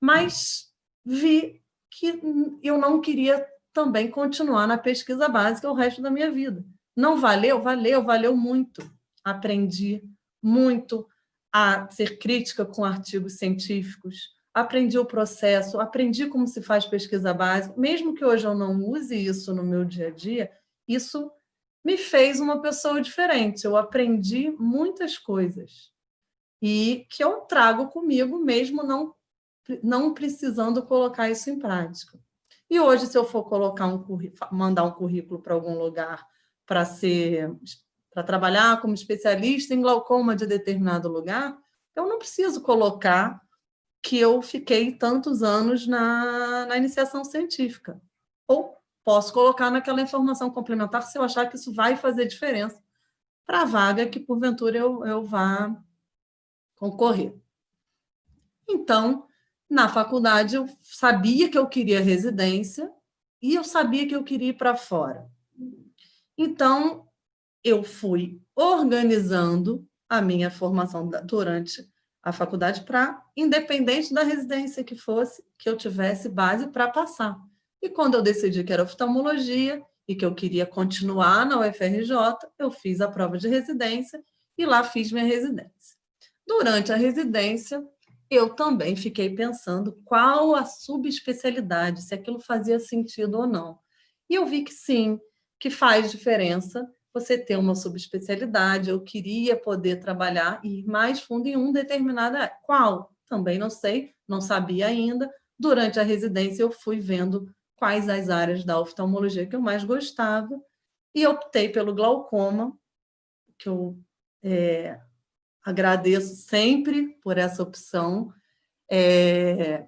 mas vi que eu não queria também continuar na pesquisa básica o resto da minha vida. Não valeu? Valeu muito. Aprendi muito a ser crítica com artigos científicos, aprendi o processo, aprendi como se faz pesquisa básica. Mesmo que hoje eu não use isso no meu dia a dia, isso me fez uma pessoa diferente. Eu aprendi muitas coisas e que eu trago comigo mesmo não precisando colocar isso em prática. E hoje, se eu for mandar um currículo para algum lugar para trabalhar como especialista em glaucoma de determinado lugar, eu não preciso colocar que eu fiquei tantos anos na iniciação científica. Ou posso colocar naquela informação complementar se eu achar que isso vai fazer diferença para a vaga que, porventura, eu vá concorrer. Então, na faculdade, eu sabia que eu queria residência e eu sabia que eu queria ir para fora. Então, eu fui organizando a minha formação durante a faculdade para, independente da residência que fosse, que eu tivesse base para passar. E quando eu decidi que era oftalmologia e que eu queria continuar na UFRJ, eu fiz a prova de residência e lá fiz minha residência. Durante a residência, eu também fiquei pensando qual a subespecialidade, se aquilo fazia sentido ou não. E eu vi que sim, que faz diferença você ter uma subespecialidade. Eu queria poder trabalhar e ir mais fundo em um determinado. Qual? Também não sei, não sabia ainda. Durante a residência, eu fui vendo quais as áreas da oftalmologia que eu mais gostava e optei pelo glaucoma, que eu agradeço sempre por essa opção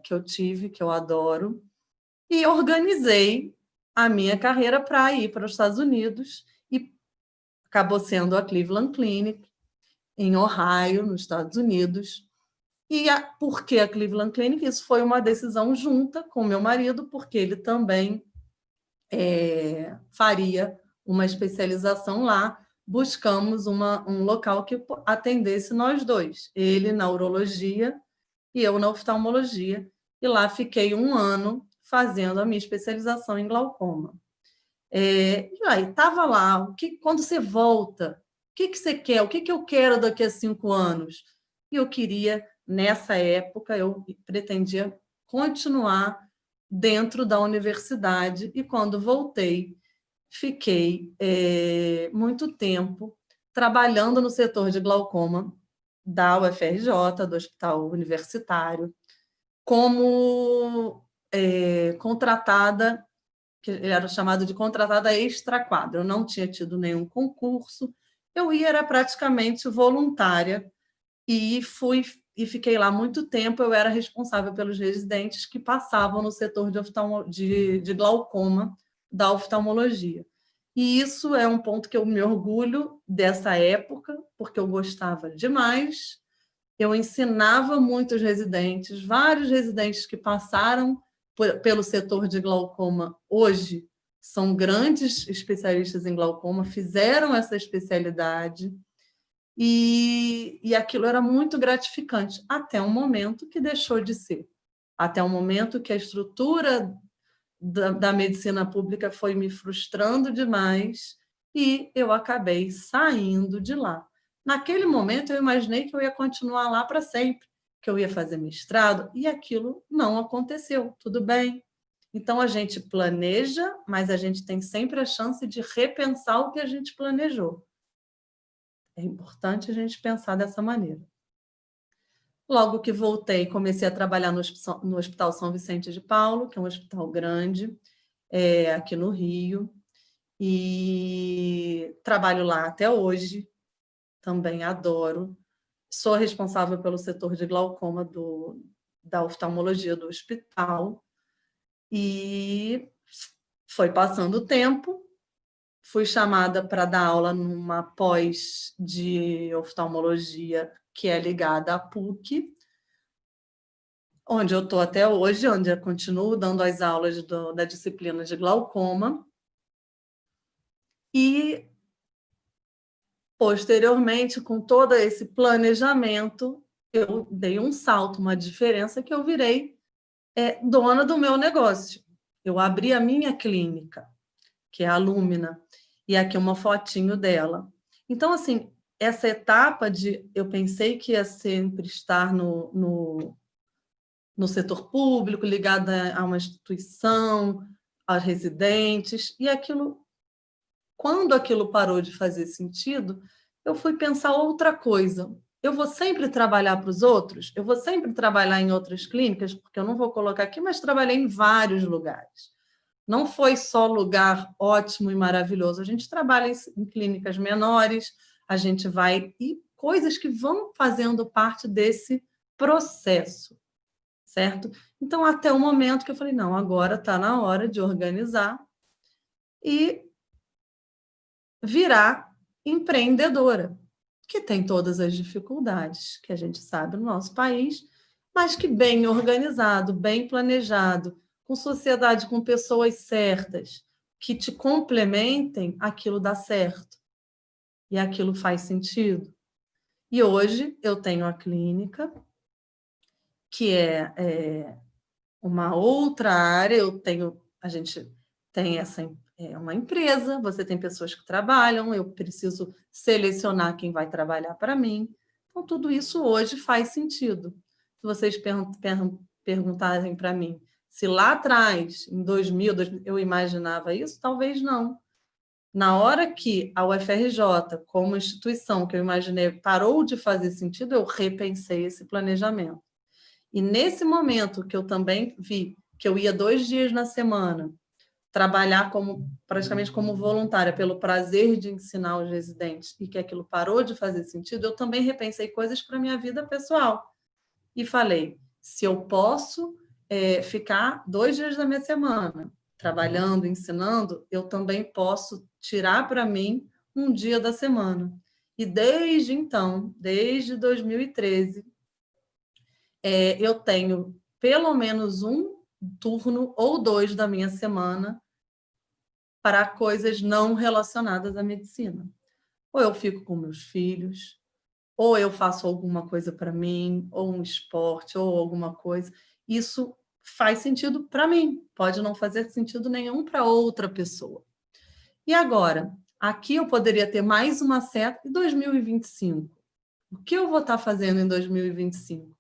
que eu tive, que eu adoro, e organizei a minha carreira para ir para os Estados Unidos e acabou sendo a Cleveland Clinic, em Ohio, nos Estados Unidos. E por que a Cleveland Clinic? Isso foi uma decisão junta com meu marido, porque ele também faria uma especialização lá. Buscamos um local que atendesse nós dois, ele na urologia e eu na oftalmologia, e lá fiquei 1 ano fazendo a minha especialização em glaucoma. E aí, estava lá, quando você volta, o que você quer? O que eu quero daqui a 5 anos? E eu queria, nessa época, eu pretendia continuar dentro da universidade, e quando voltei, fiquei muito tempo trabalhando no setor de glaucoma da UFRJ, do Hospital Universitário, como contratada, que era chamado de contratada extra-quadro. Eu não tinha tido nenhum concurso, eu era praticamente voluntária e fiquei lá muito tempo. Eu era responsável pelos residentes que passavam no setor de glaucoma da oftalmologia. E isso é um ponto que eu me orgulho dessa época, porque eu gostava demais. Eu ensinava muitos residentes, vários residentes que passaram pelo setor de glaucoma hoje são grandes especialistas em glaucoma, fizeram essa especialidade e aquilo era muito gratificante, até um momento que deixou de ser. Até um momento que a estrutura da medicina pública foi me frustrando demais e eu acabei saindo de lá. Naquele momento, eu imaginei que eu ia continuar lá para sempre, que eu ia fazer mestrado, e aquilo não aconteceu. Tudo bem. Então, a gente planeja, mas a gente tem sempre a chance de repensar o que a gente planejou. É importante a gente pensar dessa maneira. Logo que voltei, comecei a trabalhar no Hospital São Vicente de Paulo, que é um hospital grande, aqui no Rio, e trabalho lá até hoje, também adoro. Sou responsável pelo setor de glaucoma da oftalmologia do hospital, e foi passando o tempo, fui chamada para dar aula numa pós de oftalmologia que é ligada à PUC, onde eu estou até hoje, onde eu continuo dando as aulas da disciplina de glaucoma. E, posteriormente, com todo esse planejamento, eu dei um salto, uma diferença, que eu virei dona do meu negócio. Eu abri a minha clínica, que é a Lumina, e aqui uma fotinho dela. Então, assim, essa etapa eu pensei que ia sempre estar no setor público, ligada a uma instituição, aos residentes, e quando aquilo parou de fazer sentido, eu fui pensar outra coisa. Eu vou sempre trabalhar para os outros? Eu vou sempre trabalhar em outras clínicas? Porque eu não vou colocar aqui, mas trabalhei em vários lugares. Não foi só lugar ótimo e maravilhoso. A gente trabalha em clínicas menores, a gente vai... E coisas que vão fazendo parte desse processo, certo? Então, até o momento que eu falei, não, agora está na hora de organizar e virar empreendedora, que tem todas as dificuldades que a gente sabe no nosso país, mas que bem organizado, bem planejado, com sociedade, com pessoas certas, que te complementem, aquilo dá certo. E aquilo faz sentido. E hoje eu tenho a clínica, que é uma outra área. A gente tem uma empresa, você tem pessoas que trabalham, eu preciso selecionar quem vai trabalhar para mim. Então, tudo isso hoje faz sentido. se vocês perguntarem para mim se lá atrás, em 2000, eu imaginava isso, talvez não. Na hora que a UFRJ, como instituição que eu imaginei, parou de fazer sentido, eu repensei esse planejamento. E nesse momento que eu também vi que eu ia 2 dias na semana, trabalhar praticamente como voluntária, pelo prazer de ensinar os residentes, e que aquilo parou de fazer sentido, eu também repensei coisas para a minha vida pessoal. E falei, se eu posso ficar 2 dias da minha semana trabalhando, ensinando, eu também posso tirar para mim um dia da semana. E desde então, desde 2013, eu tenho pelo menos um turno ou 2 da minha semana para coisas não relacionadas à medicina. Ou eu fico com meus filhos, ou eu faço alguma coisa para mim, ou um esporte, ou alguma coisa. Isso faz sentido para mim, pode não fazer sentido nenhum para outra pessoa. E agora, aqui eu poderia ter mais uma seta em 2025. O que eu vou estar fazendo em 2025?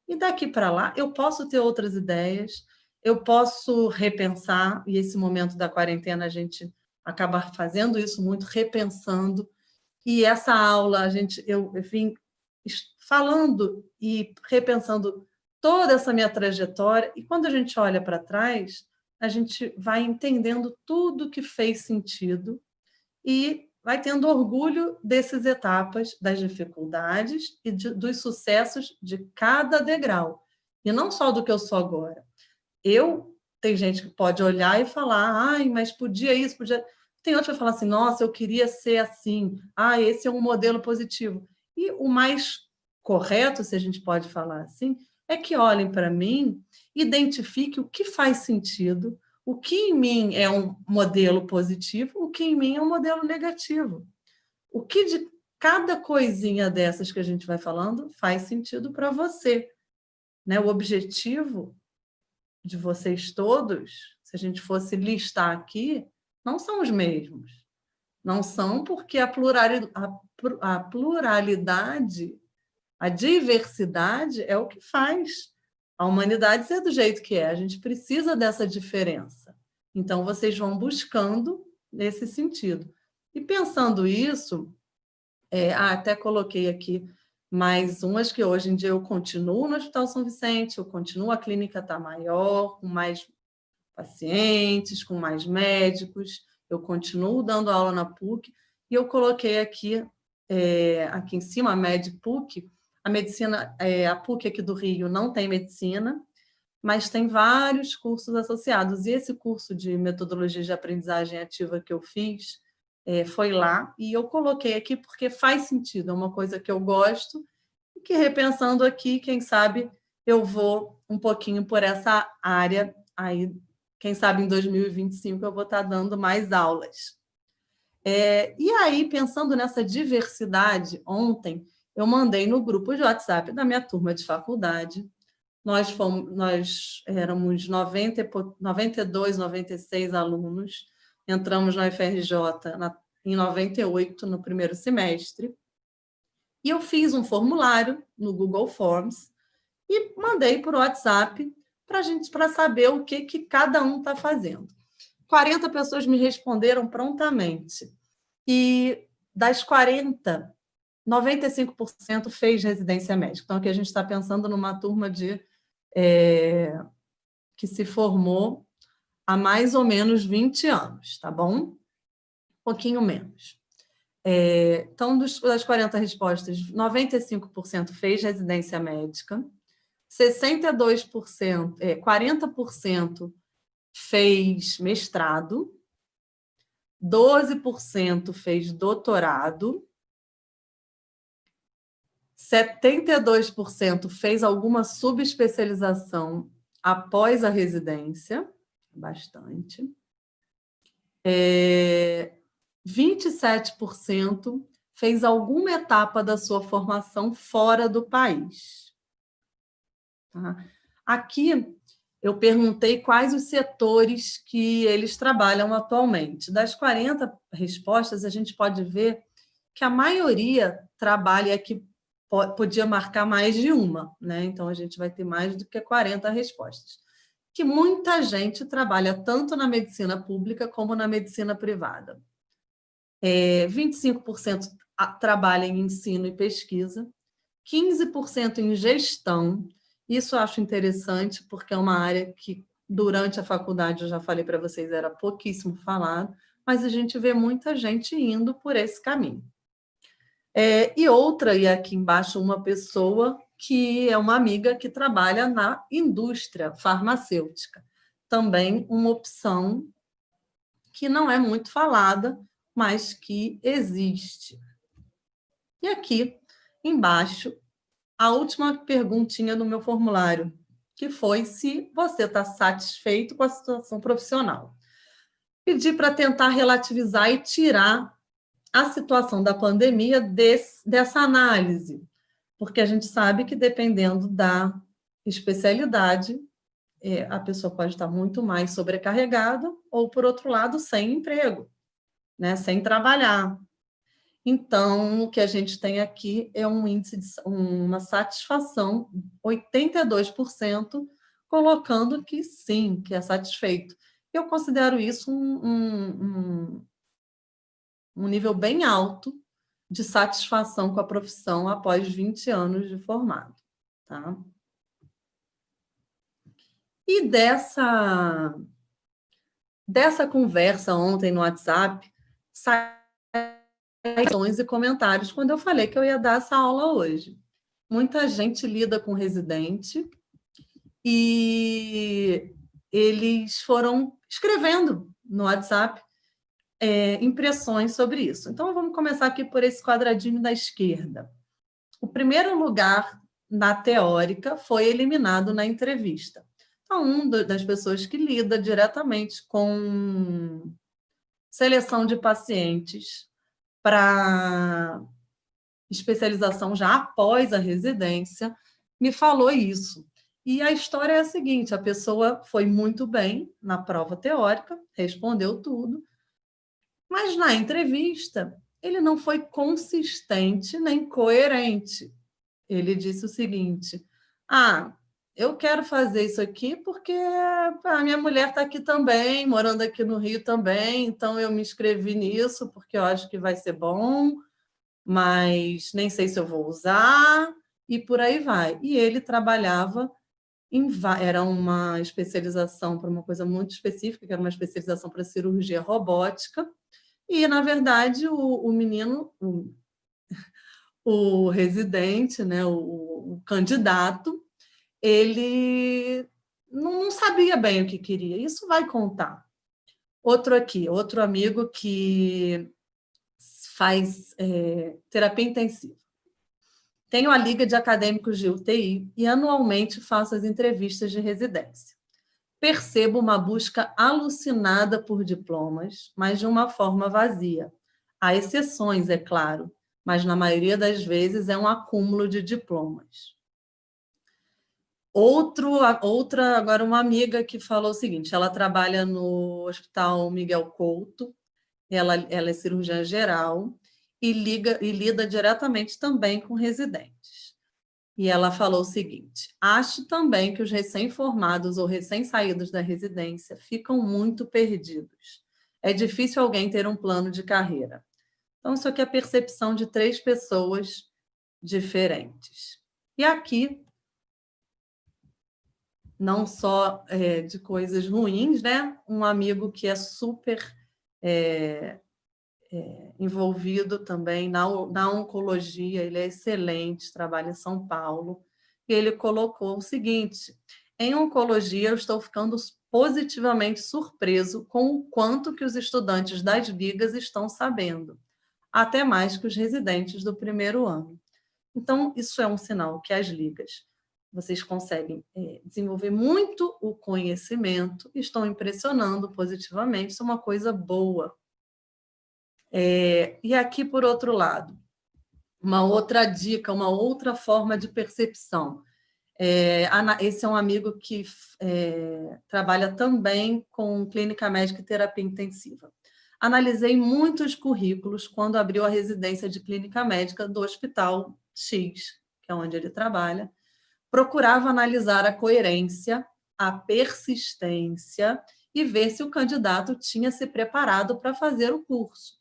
E daqui para lá, eu posso ter outras ideias, eu posso repensar, e esse momento da quarentena a gente acaba fazendo isso muito, repensando. E essa aula, eu vim falando e repensando toda essa minha trajetória, e quando a gente olha para trás, a gente vai entendendo tudo que fez sentido e vai tendo orgulho dessas etapas, das dificuldades e dos sucessos de cada degrau. E não só do que eu sou agora. Tem gente que pode olhar e falar, ai, mas podia isso, podia... Tem outro que vai falar assim, nossa, eu queria ser assim. Ah, esse é um modelo positivo. E o mais correto, se a gente pode falar assim, é que olhem para mim, identifiquem o que faz sentido, o que em mim é um modelo positivo, o que em mim é um modelo negativo. O que de cada coisinha dessas que a gente vai falando faz sentido para você. Né? O objetivo de vocês todos, se a gente fosse listar aqui, não são os mesmos. Não são porque a pluralidade, a diversidade é o que faz a humanidade ser do jeito que é. A gente precisa dessa diferença. Então, vocês vão buscando nesse sentido. E pensando isso, até coloquei aqui mais umas que hoje em dia eu continuo no Hospital São Vicente, a clínica está maior, com mais pacientes, com mais médicos, eu continuo dando aula na PUC, e eu coloquei aqui em cima, a MedPUC, a medicina, a PUC aqui do Rio não tem medicina, mas tem vários cursos associados, e esse curso de metodologia de aprendizagem ativa que eu fiz foi lá, e eu coloquei aqui porque faz sentido, é uma coisa que eu gosto, e que repensando aqui, quem sabe eu vou um pouquinho por essa área, aí quem sabe em 2025 eu vou estar dando mais aulas. E aí, pensando nessa diversidade, ontem eu mandei no grupo de WhatsApp da minha turma de faculdade, nós éramos 92, 96 alunos, entramos na UFRJ em 98, no primeiro semestre, e eu fiz um formulário no Google Forms e mandei por WhatsApp para saber o que cada um está fazendo. 40 pessoas me responderam prontamente. E das 40, 95% fez residência médica. Então, aqui a gente está pensando numa turma que se formou há mais ou menos 20 anos, tá bom? Um pouquinho menos. Então, das 40 respostas, 95% fez residência médica, 62%, 40% fez mestrado, 12% fez doutorado, 72% fez alguma subespecialização após a residência, bastante. 27% fez alguma etapa da sua formação fora do país. Tá? Aqui, eu perguntei quais os setores que eles trabalham atualmente. Das 40 respostas, a gente pode ver que a maioria trabalha, aqui podia marcar mais de uma, né? Então, a gente vai ter mais do que 40 respostas. Que muita gente trabalha tanto na medicina pública como na medicina privada. 25% trabalha em ensino e pesquisa, 15% em gestão. Isso eu acho interessante, porque é uma área que, durante a faculdade, eu já falei para vocês, era pouquíssimo falado, mas a gente vê muita gente indo por esse caminho. E outra, e aqui embaixo, uma pessoa que é uma amiga que trabalha na indústria farmacêutica. Também uma opção que não é muito falada, mas que existe. E aqui embaixo, a última perguntinha do meu formulário, que foi se você está satisfeito com a situação profissional. Pedi para tentar relativizar e tirar a situação da pandemia dessa análise, porque a gente sabe que, dependendo da especialidade, a pessoa pode estar muito mais sobrecarregada ou, por outro lado, sem emprego, né? Sem trabalhar. Então, o que a gente tem aqui é um índice de uma satisfação, 82%, colocando que sim, que é satisfeito. Eu considero isso um nível bem alto de satisfação com a profissão após 20 anos de formado. Tá? E dessa conversa ontem no WhatsApp, saíram e comentários quando eu falei que eu ia dar essa aula hoje. Muita gente lida com residente e eles foram escrevendo no WhatsApp impressões sobre isso. Então, vamos começar aqui por esse quadradinho da esquerda. O primeiro lugar na teórica foi eliminado na entrevista. Então, uma das pessoas que lida diretamente com seleção de pacientes para especialização já após a residência, me falou isso. E a história é a seguinte: a pessoa foi muito bem na prova teórica, respondeu tudo, mas na entrevista ele não foi consistente nem coerente. Ele disse o seguinte: eu quero fazer isso aqui porque a minha mulher está aqui também, morando aqui no Rio também, então eu me inscrevi nisso porque eu acho que vai ser bom, mas nem sei se eu vou usar, e por aí vai. E ele trabalhava era uma especialização para uma coisa muito específica, que era uma especialização para cirurgia robótica, e, na verdade, o menino, o residente, né, o candidato, ele não sabia bem o que queria. Isso vai contar. Outro amigo que faz terapia intensiva. Tenho a Liga de Acadêmicos de UTI e anualmente faço as entrevistas de residência. Percebo uma busca alucinada por diplomas, mas de uma forma vazia. Há exceções, é claro, mas na maioria das vezes é um acúmulo de diplomas. Agora uma amiga que falou o seguinte: ela trabalha no Hospital Miguel Couto, ela é cirurgiã geral e lida diretamente também com residentes. E ela falou o seguinte: acho também que os recém-formados ou recém-saídos da residência ficam muito perdidos. É difícil alguém ter um plano de carreira. Então, isso aqui é a percepção de 3 pessoas diferentes. E aqui, não só de coisas ruins, né? Um amigo que é super envolvido também na oncologia, ele é excelente, trabalha em São Paulo, e ele colocou o seguinte: em oncologia eu estou ficando positivamente surpreso com o quanto que os estudantes das ligas estão sabendo, até mais que os residentes do primeiro ano. Então, isso é um sinal que as ligas, vocês conseguem desenvolver muito o conhecimento, estão impressionando positivamente, isso é uma coisa boa. E aqui, por outro lado, uma outra dica, uma outra forma de percepção. Esse é um amigo que trabalha também com clínica médica e terapia intensiva. Analisei muitos currículos quando abriu a residência de clínica médica do Hospital X, que é onde ele trabalha, procurava analisar a coerência, a persistência e ver se o candidato tinha se preparado para fazer o curso.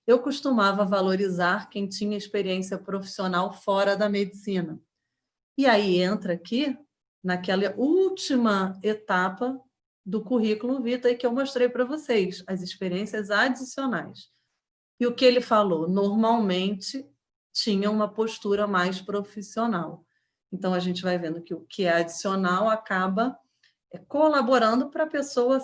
Eu costumava valorizar quem tinha experiência profissional fora da medicina. E aí entra aqui, naquela última etapa do currículo vitae que eu mostrei para vocês, as experiências adicionais. E o que ele falou? Normalmente tinha uma postura mais profissional. Então, a gente vai vendo que o que é adicional acaba colaborando para a pessoa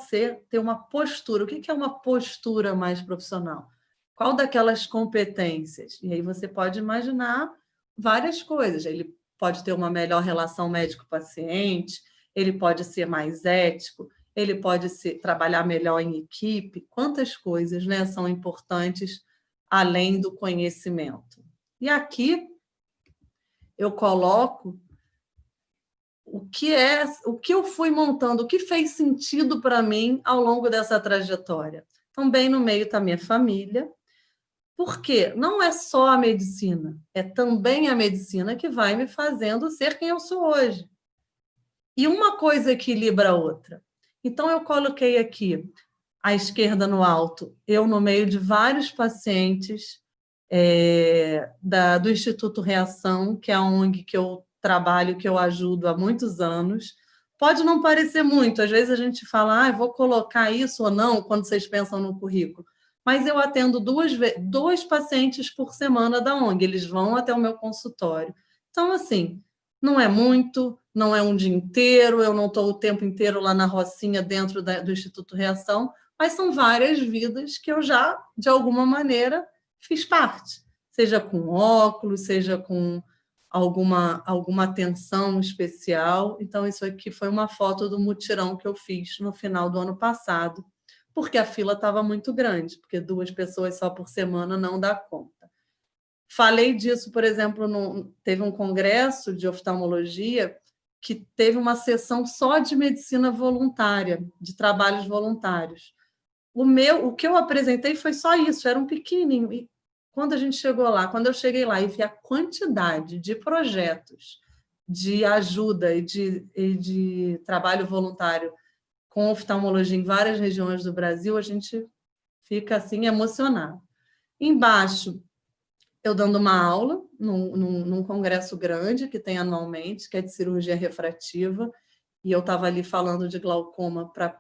ter uma postura. O que é uma postura mais profissional? Qual daquelas competências? E aí você pode imaginar várias coisas. Ele pode ter uma melhor relação médico-paciente, ele pode ser mais ético, ele pode trabalhar melhor em equipe. Quantas coisas, né, são importantes além do conhecimento? E aqui eu coloco o que eu fui montando, o que fez sentido para mim ao longo dessa trajetória. Então, bem no meio está a minha família, porque não é só a medicina, é também a medicina que vai me fazendo ser quem eu sou hoje. E uma coisa equilibra a outra. Então, eu coloquei aqui, à esquerda no alto, eu no meio de vários pacientes do Instituto Reação, que é a ONG que eu trabalho, que eu ajudo há muitos anos. Pode não parecer muito, às vezes a gente fala, vou colocar isso ou não, quando vocês pensam no currículo. Mas eu atendo dois pacientes por semana da ONG, eles vão até o meu consultório. Então, assim, não é muito, não é um dia inteiro, eu não estou o tempo inteiro lá na Rocinha dentro do Instituto Reação, mas são várias vidas que eu já, de alguma maneira, fiz parte, seja com óculos, seja com alguma atenção especial. Então, isso aqui foi uma foto do mutirão que eu fiz no final do ano passado, porque a fila estava muito grande, porque 2 pessoas só por semana não dá conta. Falei disso, por exemplo, teve um congresso de oftalmologia que teve uma sessão só de medicina voluntária, de trabalhos voluntários. O que eu apresentei foi só isso, era um pequenininho. E quando a gente chegou lá, quando eu cheguei lá e vi a quantidade de projetos de ajuda e de trabalho voluntário com oftalmologia em várias regiões do Brasil, a gente fica assim emocionado. Embaixo, eu dando uma aula num congresso grande que tem anualmente, que é de cirurgia refrativa, e eu estava ali falando de glaucoma para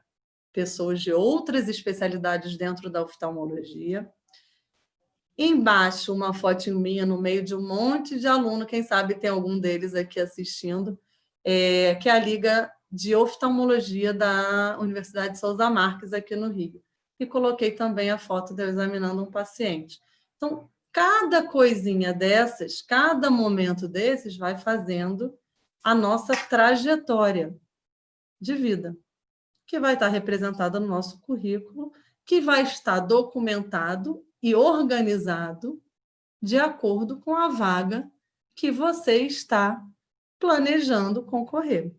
pessoas de outras especialidades dentro da oftalmologia. Embaixo, uma fotinho minha no meio de um monte de aluno, quem sabe tem algum deles aqui assistindo, que é a Liga de Oftalmologia da Universidade de Souza Marques, aqui no Rio. E coloquei também a foto de eu examinando um paciente. Então, cada coisinha dessas, cada momento desses, vai fazendo a nossa trajetória de vida, que vai estar representada no nosso currículo, que vai estar documentado e organizado de acordo com a vaga que você está planejando concorrer.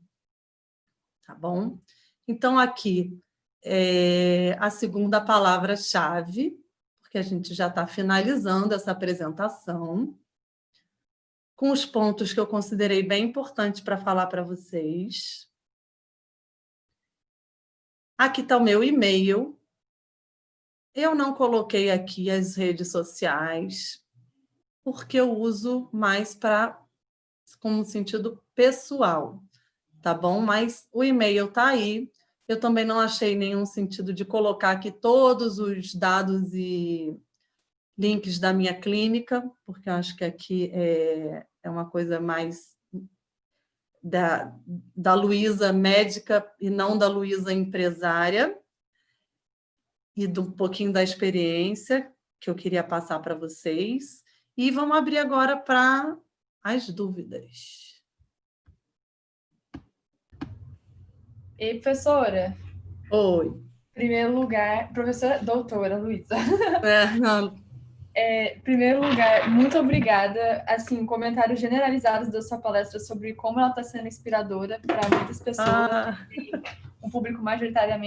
Tá bom? Então, aqui a segunda palavra-chave, porque a gente já está finalizando essa apresentação, com os pontos que eu considerei bem importantes para falar para vocês. Aqui está o meu e-mail. Eu não coloquei aqui as redes sociais, porque eu uso mais como sentido pessoal, tá bom? Mas o e-mail está aí. Eu também não achei nenhum sentido de colocar aqui todos os dados e links da minha clínica, porque eu acho que aqui é uma coisa mais da Luísa médica e não da Luísa empresária, e um pouquinho da experiência que eu queria passar para vocês. E vamos abrir agora para as dúvidas. E professora? Oi. Em primeiro lugar, professora doutora Luísa. Não. Em primeiro lugar, muito obrigada. Assim, comentários generalizados da sua palestra sobre como ela está sendo inspiradora para muitas pessoas. Um público majoritariado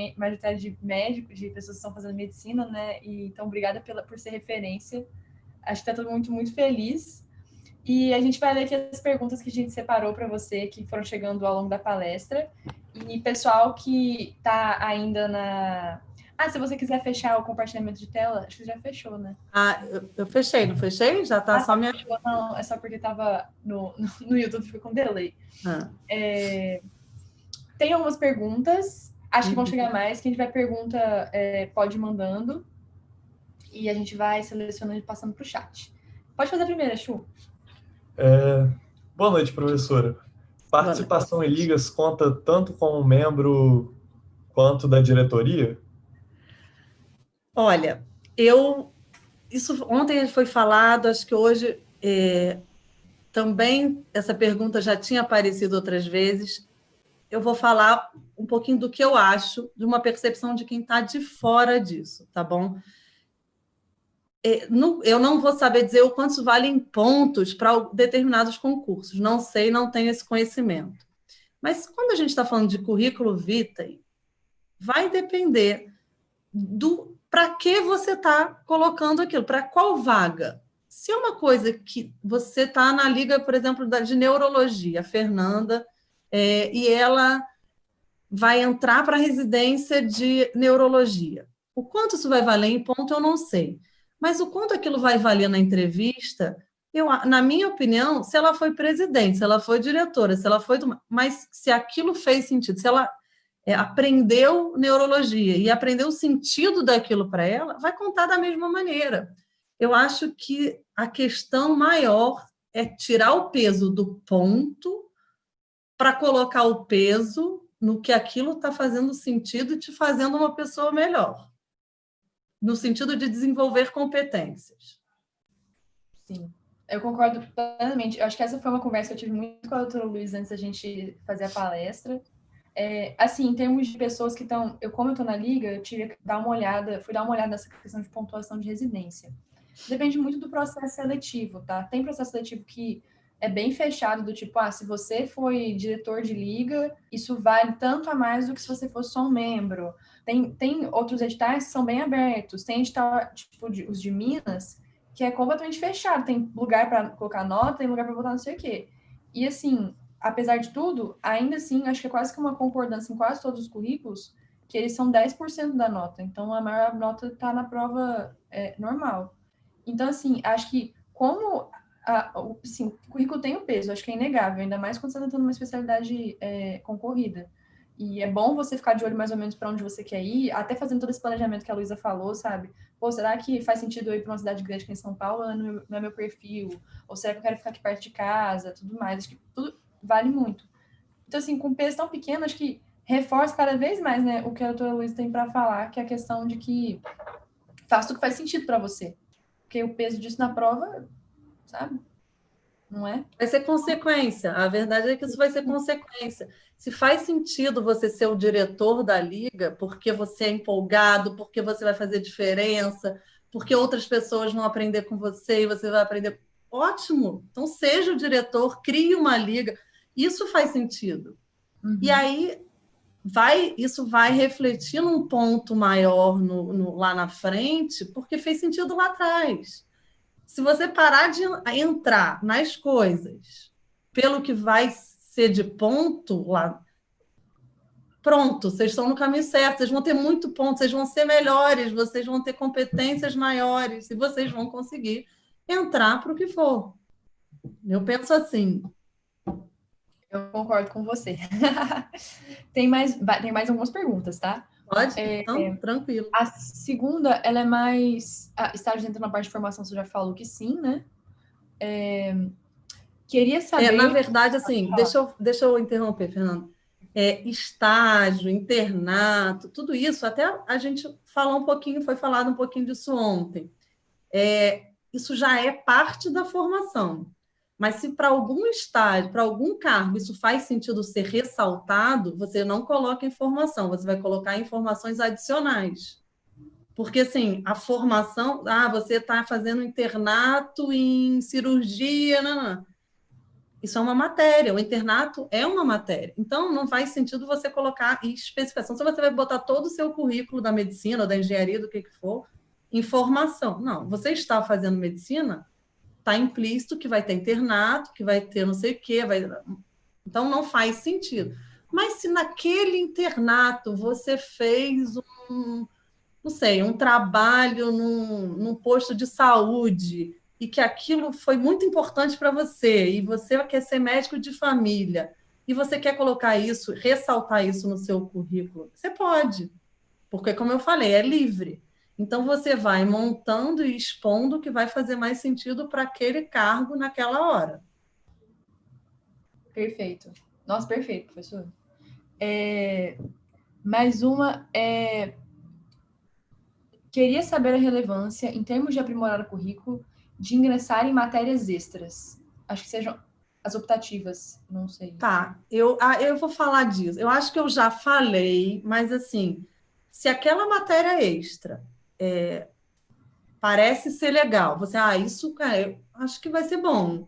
de médicos, de pessoas que estão fazendo medicina, né? E, então, obrigada por ser referência. Acho que está todo mundo muito feliz. E a gente vai ler aqui as perguntas que a gente separou para você, que foram chegando ao longo da palestra. E pessoal que está ainda na... se você quiser fechar o compartilhamento de tela, acho que já fechou, né? Eu fechei, não fechei? Já está só minha... Fechou, não, é só porque estava no YouTube, fica com delay. Tem algumas perguntas, acho que vão chegar mais. Quem tiver pergunta, pode ir mandando. E a gente vai selecionando e passando para o chat. Pode fazer a primeira, Chu. Boa noite, professora. Participação em ligas conta tanto como membro quanto da diretoria? Olha, isso ontem foi falado, acho que hoje também essa pergunta já tinha aparecido outras vezes. Eu vou falar um pouquinho do que eu acho, de uma percepção de quem está de fora disso, tá bom? Eu não vou saber dizer o quanto vale em pontos para determinados concursos. Não sei, não tenho esse conhecimento. Mas quando a gente está falando de currículo vitae, vai depender para que você está colocando aquilo, para qual vaga. Se é uma coisa que você está na liga, por exemplo, de neurologia, a Fernanda, e ela vai entrar para a residência de neurologia. O quanto isso vai valer em ponto, eu não sei. Mas o quanto aquilo vai valer na entrevista, na minha opinião, se ela foi presidente, se ela foi diretora, se ela foi... Mas se aquilo fez sentido, se ela aprendeu neurologia e aprendeu o sentido daquilo para ela, vai contar da mesma maneira. Eu acho que a questão maior é tirar o peso do ponto para colocar o peso no que aquilo está fazendo sentido e te fazendo uma pessoa melhor, no sentido de desenvolver competências. Sim, eu concordo plenamente. Eu acho que essa foi uma conversa que eu tive muito com a doutora Luísa antes da gente fazer a palestra. Assim, em termos de pessoas que estão... Como eu estou na liga, eu tive que fui dar uma olhada nessa questão de pontuação de residência. Depende muito do processo seletivo, tá? Tem processo seletivo que é bem fechado, do tipo, se você foi diretor de liga, isso vale tanto a mais do que se você fosse só um membro. Tem outros editais que são bem abertos. Tem edital, tipo, os de Minas, que é completamente fechado. Tem lugar para colocar nota, tem lugar para botar não sei o quê. E, assim, apesar de tudo, ainda assim, acho que é quase que uma concordância em quase todos os currículos, que eles são 10% da nota. Então, a maior nota está na prova normal. Então, assim, acho que como assim, o currículo tem o peso, acho que é inegável, ainda mais quando você está tentando uma especialidade concorrida. E é bom você ficar de olho mais ou menos para onde você quer ir, até fazendo todo esse planejamento que a Luísa falou, sabe? Pô, será que faz sentido eu ir para uma cidade grande que é em São Paulo? Não é meu perfil? Ou será que eu quero ficar aqui perto de casa? Tudo mais. Acho que tudo vale muito. Então, assim, com um peso tão pequeno, acho que reforça cada vez mais, né, o que a doutora Luísa tem para falar, que é a questão de que faça o que faz sentido para você. Porque o peso disso na prova, sabe? Não é? Vai ser consequência. A verdade é que isso vai ser consequência. Se faz sentido você ser o diretor da liga, porque você é empolgado, porque você vai fazer diferença, porque outras pessoas vão aprender com você e você vai aprender. Ótimo! Então, seja o diretor, crie uma liga. Isso faz sentido. Uhum. E aí, isso vai refletir num ponto maior lá na frente, porque fez sentido lá atrás. Se você parar de entrar nas coisas pelo que vai ser de ponto lá, pronto, vocês estão no caminho certo, vocês vão ter muito ponto, vocês vão ser melhores, vocês vão ter competências maiores e vocês vão conseguir entrar para o que for. Eu penso assim. Eu concordo com você. Tem mais algumas perguntas, tá? Pode? Então, tranquilo. A segunda, ela é mais... estágio dentro na parte de formação, você já falou que sim, né? Queria saber... na verdade, assim, deixa eu interromper, Fernando. Estágio, internato, tudo isso, até a gente foi falado um pouquinho disso ontem. Isso já é parte da formação. Mas se para algum estágio, para algum cargo, isso faz sentido ser ressaltado, você não coloca informação, você vai colocar informações adicionais. Porque, assim, a formação... você está fazendo internato em cirurgia... Não. Isso é uma matéria, o internato é uma matéria. Então, não faz sentido você colocar especificação. Se você vai botar todo o seu currículo da medicina, ou da engenharia, do que for, informação. Não, você está fazendo medicina... está implícito que vai ter internato, que vai ter não sei o quê, então não faz sentido. Mas se naquele internato você fez não sei, um trabalho num posto de saúde e que aquilo foi muito importante para você, e você quer ser médico de família, e você quer colocar isso, ressaltar isso no seu currículo, você pode, porque, como eu falei, é livre. Então, você vai montando e expondo o que vai fazer mais sentido para aquele cargo naquela hora. Perfeito. Nossa, perfeito, professor. Mais uma, queria saber a relevância, em termos de aprimorar o currículo, de ingressar em matérias extras. Acho que sejam as optativas, não sei. Tá, eu vou falar disso. Eu acho que eu já falei, mas assim, se aquela matéria extra parece ser legal, isso, cara, eu acho que vai ser bom.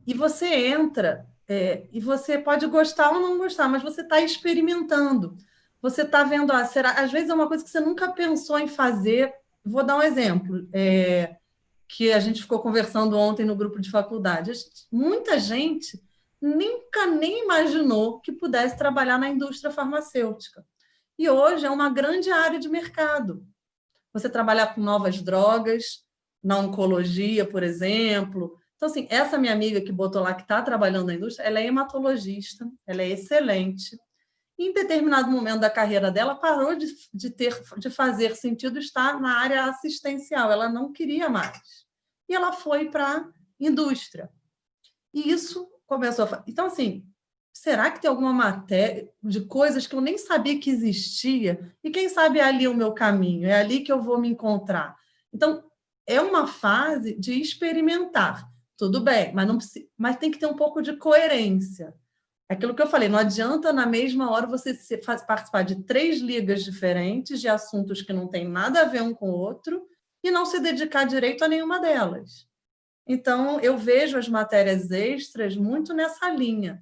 E você entra, e você pode gostar ou não gostar, mas você está experimentando. Você está vendo, às vezes é uma coisa que você nunca pensou em fazer. Vou dar um exemplo, que a gente ficou conversando ontem no grupo de faculdade. Muita gente nunca nem imaginou que pudesse trabalhar na indústria farmacêutica. E hoje é uma grande área de mercado. Você trabalhar com novas drogas, na oncologia, por exemplo. Então, assim, essa minha amiga que botou lá, que está trabalhando na indústria, ela é hematologista, ela é excelente. Em determinado momento da carreira dela, parou de fazer sentido estar na área assistencial. Ela não queria mais. E ela foi para a indústria. E isso começou a... Então, assim, será que tem alguma matéria de coisas que eu nem sabia que existia? E quem sabe é ali o meu caminho, é ali que eu vou me encontrar. Então, é uma fase de experimentar. Tudo bem, mas tem que ter um pouco de coerência. Aquilo que eu falei, não adianta na mesma hora você participar de 3 ligas diferentes de assuntos que não têm nada a ver um com o outro e não se dedicar direito a nenhuma delas. Então, eu vejo as matérias extras muito nessa linha.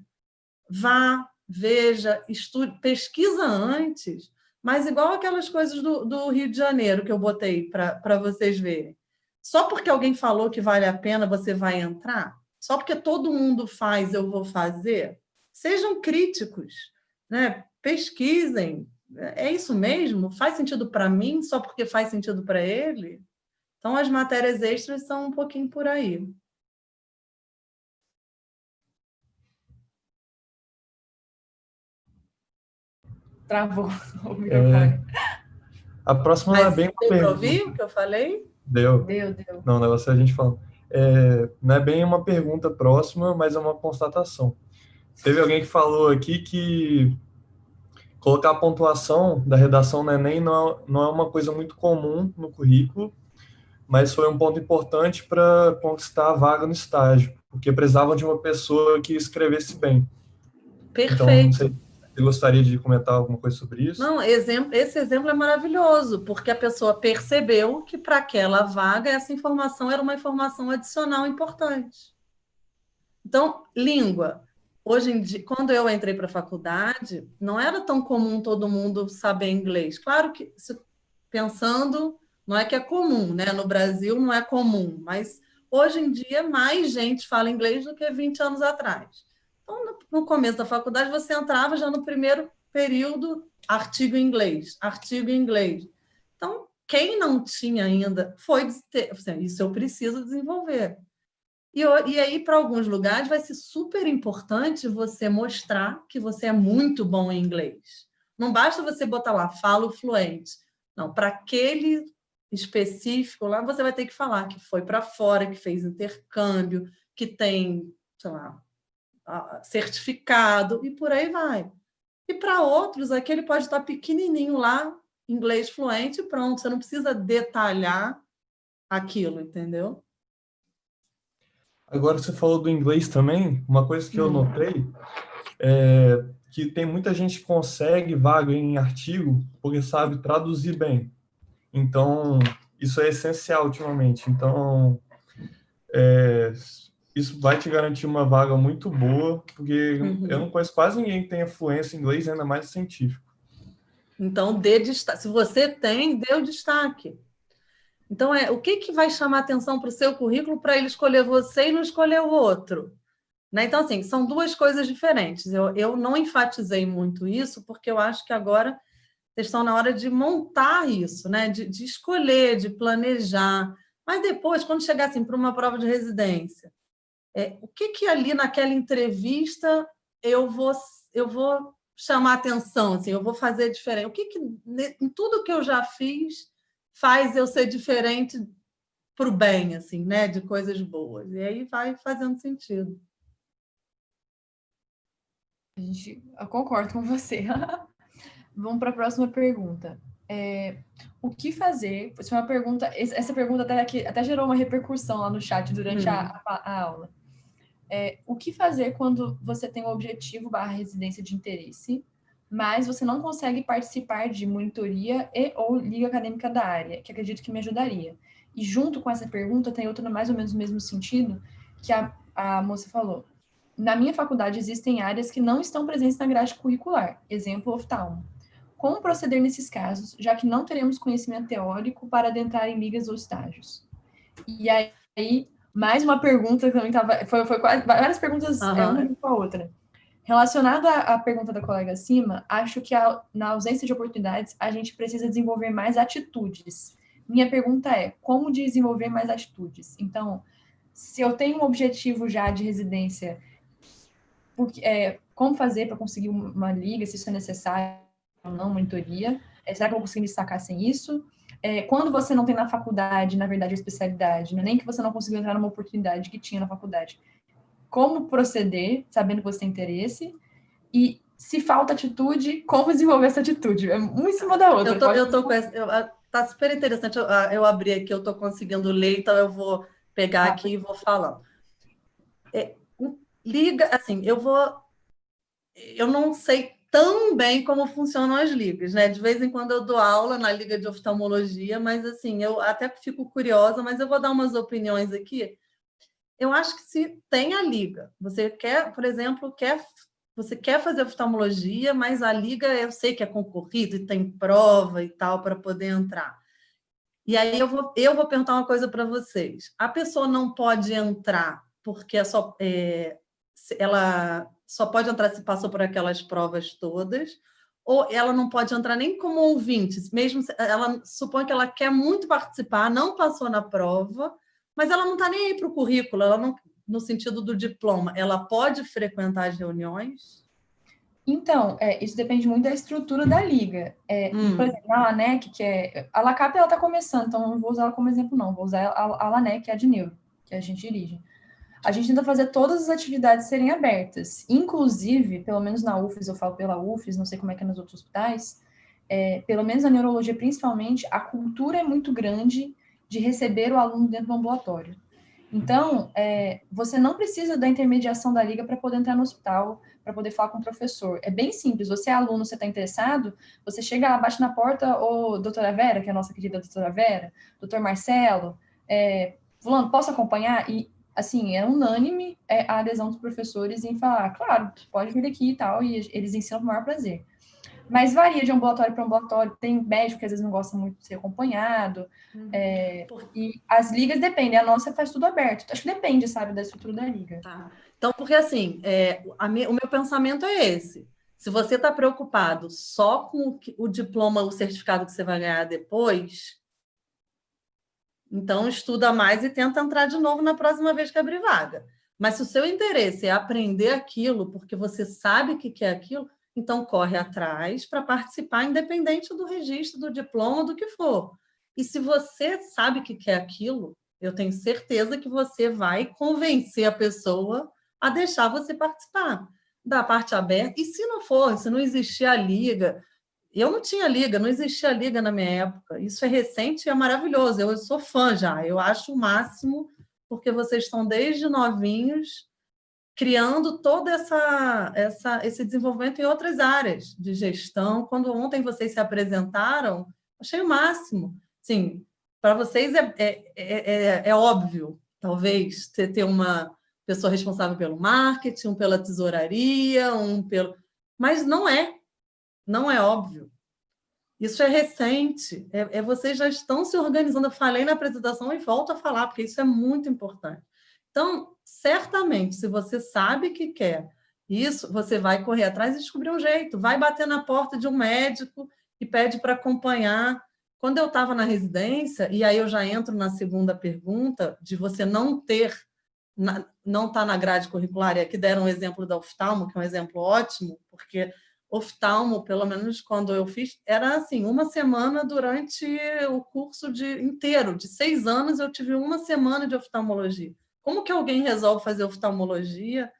Vá, veja, estude, pesquisa antes, mas igual aquelas coisas do Rio de Janeiro que eu botei para vocês verem. Só porque alguém falou que vale a pena, você vai entrar? Só porque todo mundo faz, eu vou fazer? Sejam críticos, né? Pesquisem. É isso mesmo? Faz sentido para mim só porque faz sentido para ele? Então, as matérias extras são um pouquinho por aí. Travou o microfone. A próxima é bem uma pergunta. Deu para pergunta. ouvir o que eu falei? Deu. Deu. Não, o negócio é a gente falando. Não é bem uma pergunta próxima, mas é uma constatação. Teve alguém que falou aqui que colocar a pontuação da redação no Enem não é uma coisa muito comum no currículo, mas foi um ponto importante para conquistar a vaga no estágio, porque precisavam de uma pessoa que escrevesse bem. Perfeito. Então, não sei, você gostaria de comentar alguma coisa sobre isso? Não, esse exemplo é maravilhoso, porque a pessoa percebeu que para aquela vaga essa informação era uma informação adicional importante. Então, língua. Hoje em dia, quando eu entrei para a faculdade, não era tão comum todo mundo saber inglês. Claro que, pensando, não é que é comum, né? No Brasil não é comum, mas hoje em dia mais gente fala inglês do que 20 anos atrás. Então, no começo da faculdade, você entrava já no primeiro período, artigo em inglês. Então, quem não tinha ainda, isso eu preciso desenvolver. E aí, para alguns lugares, vai ser super importante você mostrar que você é muito bom em inglês. Não basta você botar lá, falo fluente. Não, para aquele específico lá, você vai ter que falar que foi para fora, que fez intercâmbio, que tem, sei lá, certificado, e por aí vai. E para outros, aquele pode estar pequenininho lá, inglês fluente, e pronto. Você não precisa detalhar aquilo, entendeu? Agora você falou do inglês também, uma coisa que eu notei é que tem muita gente que consegue vaga em artigo porque sabe traduzir bem. Então, isso é essencial ultimamente. Então, isso vai te garantir uma vaga muito boa, porque eu não conheço quase ninguém que tenha fluência em inglês, ainda mais científico. Então, dê destaque. Se você tem, dê o destaque. Então, o que vai chamar atenção para o seu currículo para ele escolher você e não escolher o outro? Né? Então, assim, são duas coisas diferentes. Eu não enfatizei muito isso, porque eu acho que agora vocês estão na hora de montar isso, né? De escolher, de planejar. Mas depois, quando chegar assim, para uma prova de residência, o que ali naquela entrevista eu vou chamar atenção, assim, eu vou fazer diferente? O que em tudo que eu já fiz faz eu ser diferente para o bem, assim, né? De coisas boas. E aí vai fazendo sentido. Eu concordo com você. Vamos para a próxima pergunta. O que fazer? Foi uma pergunta. Essa pergunta até gerou uma repercussão lá no chat durante a aula. O que fazer quando você tem um objetivo / residência de interesse, mas você não consegue participar de monitoria ou liga acadêmica da área, que acredito que me ajudaria. E junto com essa pergunta tem outra mais ou menos no mesmo sentido que a moça falou. Na minha faculdade existem áreas que não estão presentes na grade curricular, exemplo, oftalmo. Como proceder nesses casos, já que não teremos conhecimento teórico para adentrar em ligas ou estágios? E aí, mais uma pergunta que também estava... Foi quase, várias perguntas, uma com a outra. Relacionado à pergunta da colega acima, acho que na ausência de oportunidades, a gente precisa desenvolver mais atitudes. Minha pergunta é, como desenvolver mais atitudes? Então, se eu tenho um objetivo já de residência, como fazer para conseguir uma liga, se isso é necessário ou não, monitoria? Será que eu vou conseguir me destacar sem isso? Quando você não tem na faculdade, na verdade, a especialidade, não é nem que você não conseguiu entrar numa oportunidade que tinha na faculdade. Como proceder, sabendo que você tem interesse? E se falta atitude, como desenvolver essa atitude? É um em cima da outra. Tá super interessante. Eu abri aqui, eu estou conseguindo ler, então eu vou pegar aqui e vou falando. Liga, assim, eu não sei tão bem como funcionam as ligas, né? De vez em quando eu dou aula na liga de oftalmologia, mas assim, eu até fico curiosa, mas eu vou dar umas opiniões aqui. Eu acho que se tem a liga, você quer, por exemplo, você quer fazer oftalmologia, mas a liga eu sei que é concorrido e tem prova e tal para poder entrar. E aí eu vou perguntar uma coisa para vocês. A pessoa não pode entrar porque ela só pode entrar se passou por aquelas provas todas, ou ela não pode entrar nem como ouvinte, mesmo se ela supõe que ela quer muito participar, não passou na prova, mas ela não está nem aí para o currículo, ela não, no sentido do diploma, ela pode frequentar as reuniões? Então, isso depende muito da estrutura da liga. Por exemplo, a LANEC, a LACAP, ela está começando, então não vou usar ela como exemplo, não. Vou usar a LANEC, a de neuro, que a gente dirige. A gente tenta fazer todas as atividades serem abertas. Inclusive, pelo menos na UFES, eu falo pela UFES, não sei como é que é nos outros hospitais, pelo menos na neurologia principalmente, a cultura é muito grande de receber o aluno dentro do ambulatório. Então, você não precisa da intermediação da liga para poder entrar no hospital, para poder falar com o professor. É bem simples. Você é aluno, você está interessado, você chega lá, bate na porta, ô, doutora Vera, que é a nossa querida doutora Vera, doutor Marcelo, fulano, posso acompanhar? E, assim, é unânime a adesão dos professores em falar, claro, pode vir aqui e tal, e eles ensinam com o maior prazer. Mas varia de ambulatório para ambulatório. Tem médico que às vezes não gosta muito de ser acompanhado. E as ligas dependem. A nossa faz tudo aberto. Acho que depende, sabe, da estrutura da liga. Tá. Então, porque assim, o meu pensamento é esse. Se você está preocupado só com o diploma, o certificado que você vai ganhar depois, então estuda mais e tenta entrar de novo na próxima vez que abrir vaga. Mas se o seu interesse é aprender aquilo, porque você sabe que quer aquilo, então corre atrás para participar, independente do registro, do diploma, do que for. E se você sabe que quer aquilo, eu tenho certeza que você vai convencer a pessoa a deixar você participar da parte aberta. E se não for, se não existir a liga, eu não tinha liga, não existia liga na minha época. Isso é recente e é maravilhoso. Eu sou fã já, eu acho o máximo, porque vocês estão desde novinhos criando todo esse desenvolvimento em outras áreas de gestão. Quando ontem vocês se apresentaram, achei o máximo. Sim, para vocês é óbvio, talvez, você ter uma pessoa responsável pelo marketing, um pela tesouraria, mas não é óbvio. Isso é recente, vocês já estão se organizando. Eu falei na apresentação e volto a falar, porque isso é muito importante. Então, certamente, se você sabe que quer isso, você vai correr atrás e descobrir um jeito. Vai bater na porta de um médico e pede para acompanhar. Quando eu estava na residência, e aí eu já entro na segunda pergunta, de você não ter, não estar na grade curricular, e aqui deram um exemplo da oftalmo, que é um exemplo ótimo, porque oftalmo, pelo menos quando eu fiz, era assim, uma semana durante o curso inteiro, de 6 anos, eu tive uma semana de oftalmologia. Como que alguém resolve fazer oftalmologia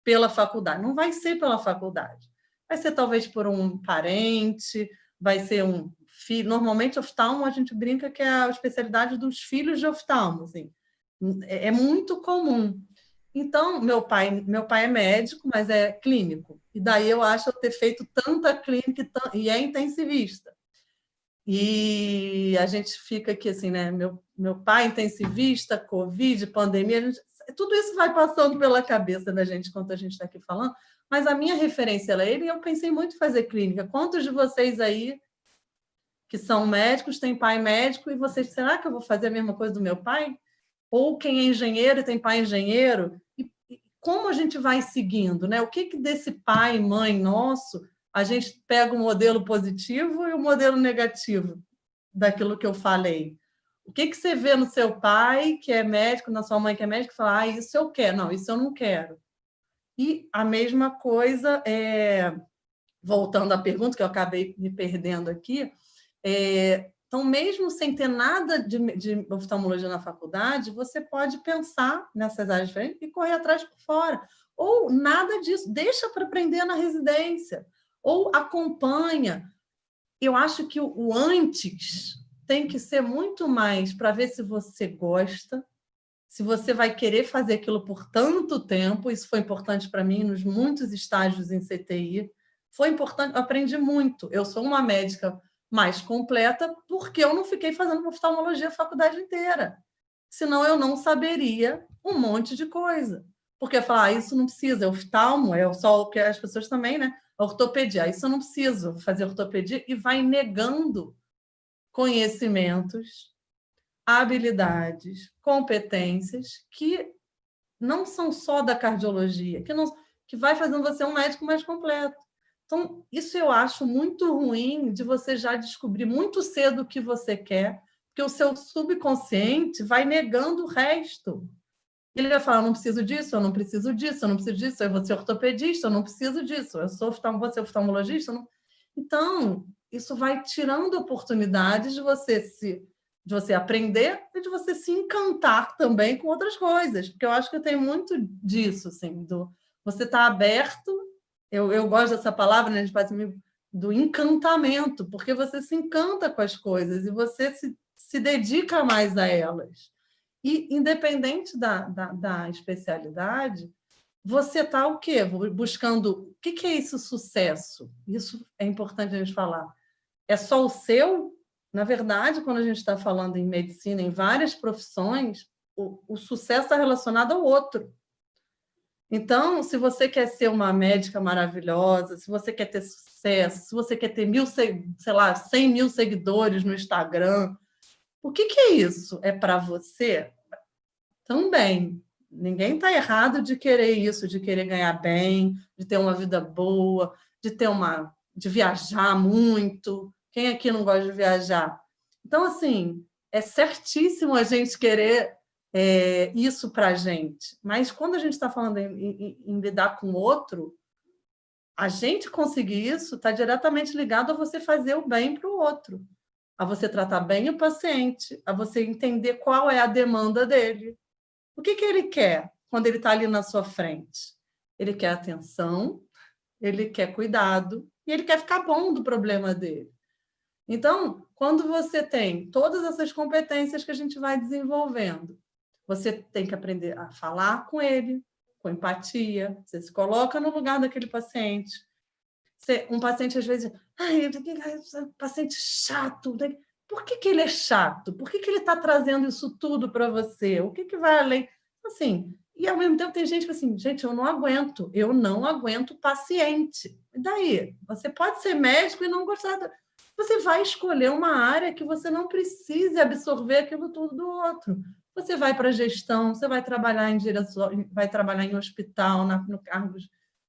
pela faculdade? Não vai ser pela faculdade. Vai ser talvez por um parente, vai ser um filho. Normalmente, oftalmo, a gente brinca que é a especialidade dos filhos de oftalmo. Assim. É muito comum. Então, meu pai é médico, mas é clínico. E daí eu acho eu ter feito tanta clínica e é intensivista. E a gente fica aqui assim, né? Meu pai intensivista, Covid, pandemia, tudo isso vai passando pela cabeça da gente enquanto a gente está aqui falando, mas a minha referência era ele e eu pensei muito em fazer clínica. Quantos de vocês aí que são médicos, têm pai médico, e vocês, será que eu vou fazer a mesma coisa do meu pai? Ou quem é engenheiro e tem pai engenheiro? E como a gente vai seguindo, né? O que desse pai e mãe nosso a gente pega o modelo positivo e o modelo negativo daquilo que eu falei? O que você vê no seu pai, que é médico, na sua mãe, que é médica, e fala, isso eu quero, não, isso eu não quero. E a mesma coisa, voltando à pergunta, que eu acabei me perdendo aqui, então, mesmo sem ter nada de oftalmologia na faculdade, você pode pensar nessas áreas diferentes e correr atrás por fora. Ou nada disso, deixa para aprender na residência. Ou acompanha. Eu acho que o antes tem que ser muito mais para ver se você gosta, se você vai querer fazer aquilo por tanto tempo. Isso foi importante para mim nos muitos estágios em CTI. Foi importante, eu aprendi muito. Eu sou uma médica mais completa porque eu não fiquei fazendo oftalmologia a faculdade inteira. Senão eu não saberia um monte de coisa. Porque falar, isso não precisa, é oftalmo, é só o que as pessoas também, né? Ortopedia, isso eu não preciso fazer ortopedia, e vai negando conhecimentos, habilidades, competências que não são só da cardiologia, que vai fazendo você um médico mais completo. Então, isso eu acho muito ruim, de você já descobrir muito cedo o que você quer, porque o seu subconsciente vai negando o resto. Ele vai falar, eu não preciso disso, eu não preciso disso, eu não preciso disso, eu vou ser ortopedista, eu não preciso disso, eu vou ser oftalmologista. Não... Então, isso vai tirando oportunidades de você aprender e de você se encantar também com outras coisas, porque eu acho que tem muito disso, assim, você está aberto, eu gosto dessa palavra, né, do encantamento, porque você se encanta com as coisas e você se dedica mais a elas. E, independente da especialidade, você está o quê? Buscando... O que é isso, sucesso? Isso é importante a gente falar. É só o seu? Na verdade, quando a gente está falando em medicina, em várias profissões, o sucesso está relacionado ao outro. Então, se você quer ser uma médica maravilhosa, se você quer ter sucesso, se você quer ter 100 mil seguidores no Instagram, o que é isso? É para você? Também. Ninguém está errado de querer isso, de querer ganhar bem, de ter uma vida boa, de viajar muito. Quem aqui não gosta de viajar? Então, assim, é certíssimo a gente querer isso para a gente. Mas quando a gente está falando em lidar com o outro, a gente conseguir isso está diretamente ligado a você fazer o bem para o outro, a você tratar bem o paciente, a você entender qual é a demanda dele. O que ele quer quando ele está ali na sua frente? Ele quer atenção, ele quer cuidado e ele quer ficar bom do problema dele. Então, quando você tem todas essas competências que a gente vai desenvolvendo, você tem que aprender a falar com ele, com empatia, você se coloca no lugar daquele paciente. Um paciente, às vezes, paciente chato. Por que ele é chato? Por que ele está trazendo isso tudo para você? O que vai além? Assim, e ao mesmo tempo tem gente que assim, gente, eu não aguento paciente. E daí? Você pode ser médico e não gostar você vai escolher uma área que você não precise absorver aquilo tudo do outro. Você vai para gestão, você vai trabalhar em direção, vai trabalhar em hospital, no cargo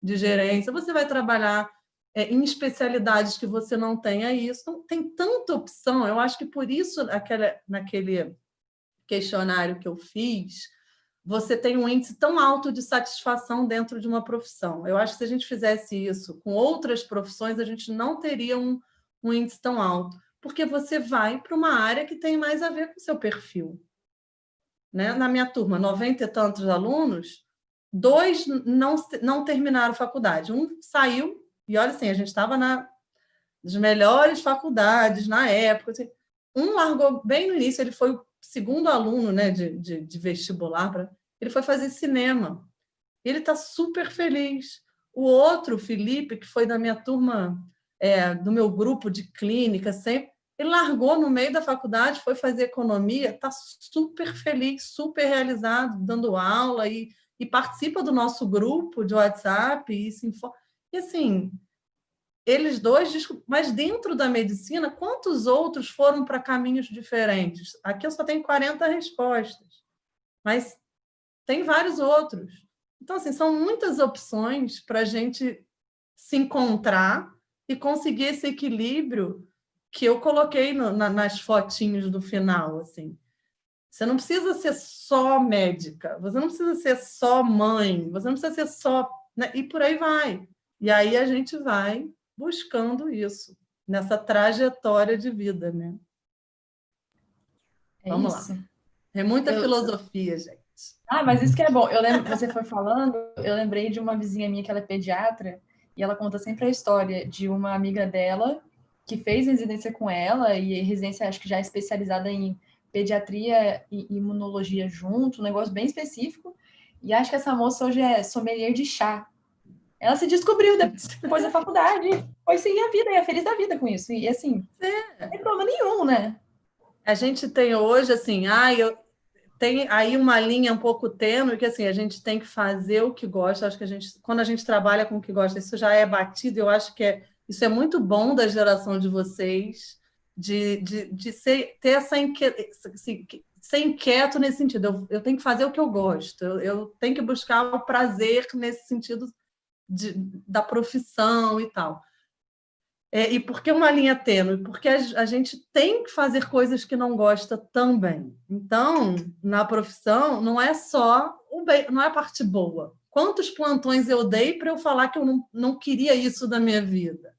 de gerência, você vai trabalhar em especialidades que você não tenha isso. Então, tem tanta opção. Eu acho que por isso, naquele questionário que eu fiz, você tem um índice tão alto de satisfação dentro de uma profissão. Eu acho que se a gente fizesse isso com outras profissões, a gente não teria um índice tão alto, porque você vai para uma área que tem mais a ver com o seu perfil. Né? Na minha turma, 90 e tantos alunos, 2 não terminaram faculdade. Um saiu, e olha assim, a gente estava nas melhores faculdades na época. Assim, um largou bem no início, ele foi o segundo aluno, né, de vestibular, ele foi fazer cinema. Ele está super feliz. O outro, o Felipe, que foi da minha turma, do meu grupo de clínica, sempre, ele largou no meio da faculdade, foi fazer economia, está super feliz, super realizado, dando aula e participa do nosso grupo de WhatsApp e se informa. E assim, eles dois, mas dentro da medicina, quantos outros foram para caminhos diferentes? Aqui eu só tenho 40 respostas, mas tem vários outros. Então, assim, são muitas opções para a gente se encontrar e conseguir esse equilíbrio que eu coloquei nas fotinhos do final. Assim. Você não precisa ser só médica, você não precisa ser só mãe, você não precisa ser só... Né? E por aí vai. E aí a gente vai buscando isso, nessa trajetória de vida. Né? Vamos isso. lá. É muita filosofia, gente. Mas isso que é bom. Eu lembro, você foi falando, eu lembrei de uma vizinha minha que ela é pediatra e ela conta sempre a história de uma amiga dela que fez residência com ela e residência acho que já é especializada em pediatria e imunologia junto, um negócio bem específico. E acho que essa moça hoje é sommelier de chá. Ela se descobriu depois da faculdade, foi seguir a vida e é feliz da vida com isso. E assim, não tem problema nenhum, né? A gente tem hoje, assim, tem aí uma linha um pouco tênue que assim, a gente tem que fazer o que gosta. Acho que quando a gente trabalha com o que gosta, isso já é batido. Eu acho que isso é muito bom da geração de vocês, de ter essa ser inquieto nesse sentido. Eu tenho que fazer o que eu gosto, eu tenho que buscar o prazer nesse sentido da profissão e tal. E por que uma linha tênue? Porque a gente tem que fazer coisas que não gosta também. Então, na profissão, não é só não é a parte boa. Quantos plantões eu dei para eu falar que eu não queria isso da minha vida?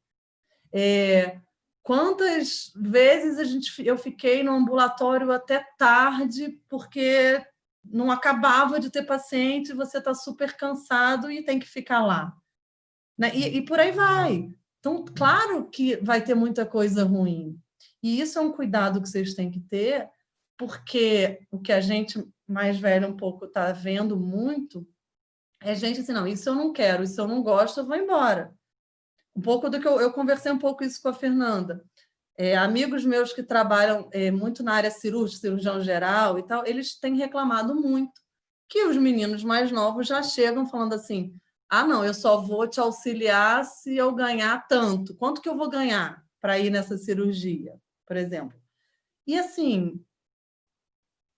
Quantas vezes eu fiquei no ambulatório até tarde porque não acabava de ter paciente, você está super cansado e tem que ficar lá. Né? E por aí vai. Então, claro que vai ter muita coisa ruim. E isso é um cuidado que vocês têm que ter, porque o que a gente mais velha um pouco está vendo muito é gente assim, não, isso eu não quero, isso eu não gosto, eu vou embora. Um pouco do que eu conversei um pouco isso com a Fernanda. Amigos meus que trabalham muito na área cirúrgica, cirurgião geral e tal, eles têm reclamado muito que os meninos mais novos já chegam falando assim, não, eu só vou te auxiliar se eu ganhar tanto. Quanto que eu vou ganhar para ir nessa cirurgia, por exemplo? E, assim,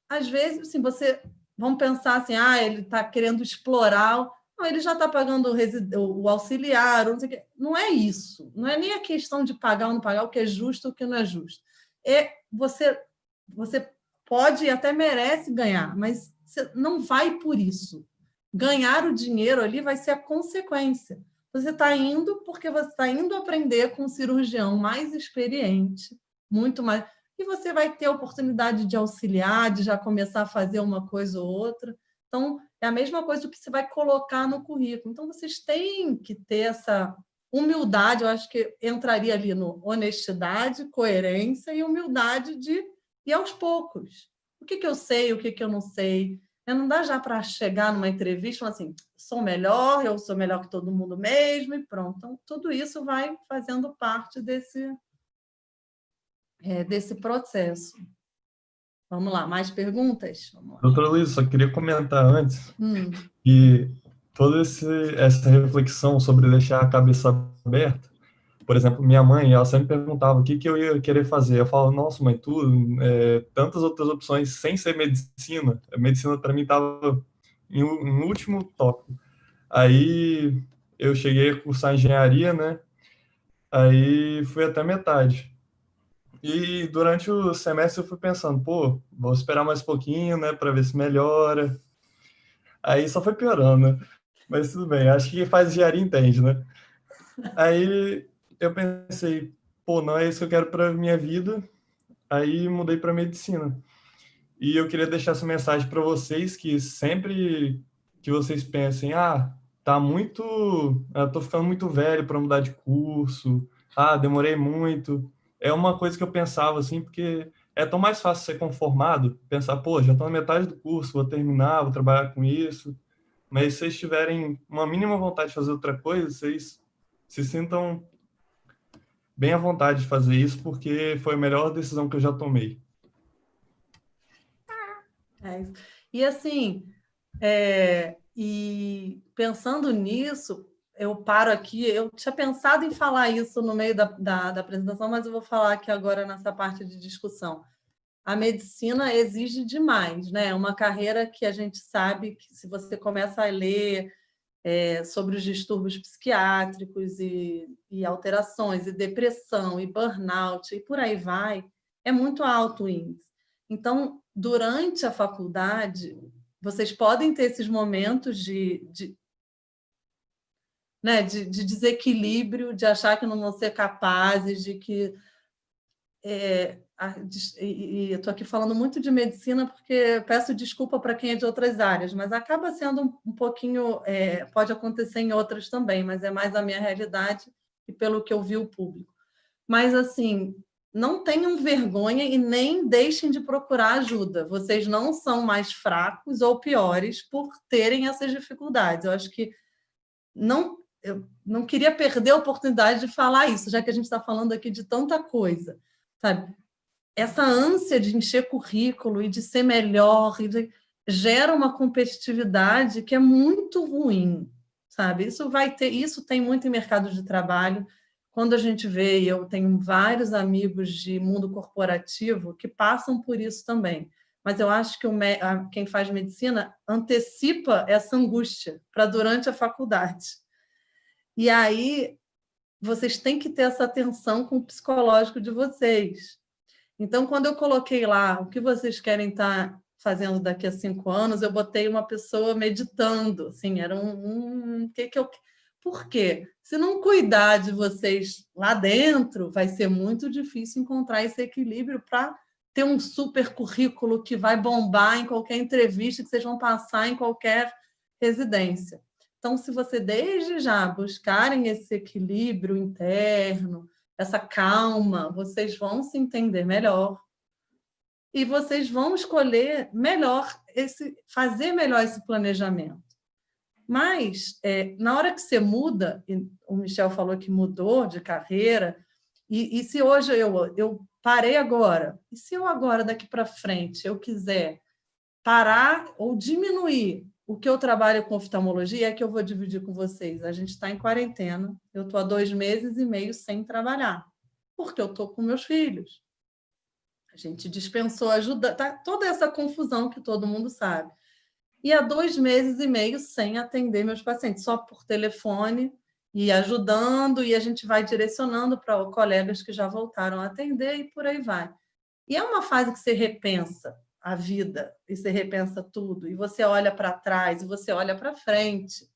às vezes, assim, vamos pensar assim, ele está querendo explorar... Não, ele já está pagando o auxiliar, não sei o quê. Não é isso. Não é nem a questão de pagar ou não pagar, o que é justo ou o que não é justo. Você pode e até merece ganhar, mas você não vai por isso. Ganhar o dinheiro ali vai ser a consequência. Você está indo porque você está indo aprender com um cirurgião mais experiente, muito mais, e você vai ter a oportunidade de auxiliar, de já começar a fazer uma coisa ou outra. Então, é a mesma coisa do que você vai colocar no currículo. Então, vocês têm que ter essa humildade, eu acho que entraria ali no honestidade, coerência e humildade de ir aos poucos. O que eu sei, o que eu não sei. Não dá já para chegar numa entrevista e falar assim, sou melhor, eu sou melhor que todo mundo mesmo e pronto. Então, tudo isso vai fazendo parte desse processo. Vamos lá, mais perguntas? Doutora Luísa, só queria comentar antes que toda essa reflexão sobre deixar a cabeça aberta Por exemplo, minha mãe, ela sempre perguntava o que que eu ia querer fazer. Eu falo, nossa, mãe, tantas outras opções sem ser medicina. A medicina para mim estava em último tópico. Aí eu cheguei a cursar engenharia, né? Aí fui até metade. E durante o semestre eu fui pensando, pô, vou esperar mais um pouquinho, né, para ver se melhora. Aí só foi piorando, né? Mas tudo bem, acho que quem faz engenharia entende, né? Aí eu pensei, pô, não é isso que eu quero para minha vida. Aí mudei para medicina. E eu queria deixar essa mensagem para vocês que sempre que vocês pensem, tô ficando muito velho para mudar de curso, demorei muito. É uma coisa que eu pensava assim, porque é tão mais fácil ser conformado, pensar, pô, já estou na metade do curso, vou terminar, vou trabalhar com isso. Mas se vocês tiverem uma mínima vontade de fazer outra coisa, vocês se sintam bem à vontade de fazer isso, porque foi a melhor decisão que eu já tomei. É isso. E assim, e pensando nisso, eu paro aqui. Eu tinha pensado em falar isso no meio da apresentação, mas eu vou falar aqui agora nessa parte de discussão. A medicina exige demais, né? É uma carreira que a gente sabe que se você começa a ler sobre os distúrbios psiquiátricos e alterações, e depressão, e burnout, e por aí vai, é muito alto o índice. Então, durante a faculdade, vocês podem ter esses momentos né, de desequilíbrio, de achar que não vão ser capazes, de que e eu estou aqui falando muito de medicina porque peço desculpa para quem é de outras áreas, mas acaba sendo um pouquinho, pode acontecer em outras também, mas é mais a minha realidade e pelo que eu vi o público. Mas, assim, não tenham vergonha e nem deixem de procurar ajuda. Vocês não são mais fracos ou piores por terem essas dificuldades. Eu acho que eu não queria perder a oportunidade de falar isso, já que a gente está falando aqui de tanta coisa, sabe? Essa ânsia de encher currículo e de ser melhor gera uma competitividade que é muito ruim, sabe? Isso tem muito em mercado de trabalho. Quando a gente vê, e eu tenho vários amigos de mundo corporativo que passam por isso também. Mas eu acho que quem faz medicina antecipa essa angústia para durante a faculdade. E aí vocês têm que ter essa atenção com o psicológico de vocês. Então, quando eu coloquei lá o que vocês querem estar fazendo daqui a 5 anos, eu botei uma pessoa meditando. Assim, era Por quê? Se não cuidar de vocês lá dentro, vai ser muito difícil encontrar esse equilíbrio para ter um super currículo que vai bombar em qualquer entrevista que vocês vão passar em qualquer residência. Então, se você desde já buscarem esse equilíbrio interno, essa calma, vocês vão se entender melhor e vocês vão escolher melhor fazer melhor esse planejamento. Mas, na hora que você muda, e o Michel falou que mudou de carreira, e se hoje eu parei agora, e se eu agora, daqui para frente, eu quiser parar ou diminuir o que eu trabalho com oftalmologia, é que eu vou dividir com vocês. A gente está em quarentena, eu estou há 2 meses e meio sem trabalhar, porque eu estou com meus filhos. A gente dispensou ajuda, tá toda essa confusão que todo mundo sabe. E há 2 meses e meio sem atender meus pacientes, só por telefone, e ajudando, e a gente vai direcionando para colegas que já voltaram a atender e por aí vai. E é uma fase que você repensa a vida, e você repensa tudo, e você olha para trás, e você olha para frente.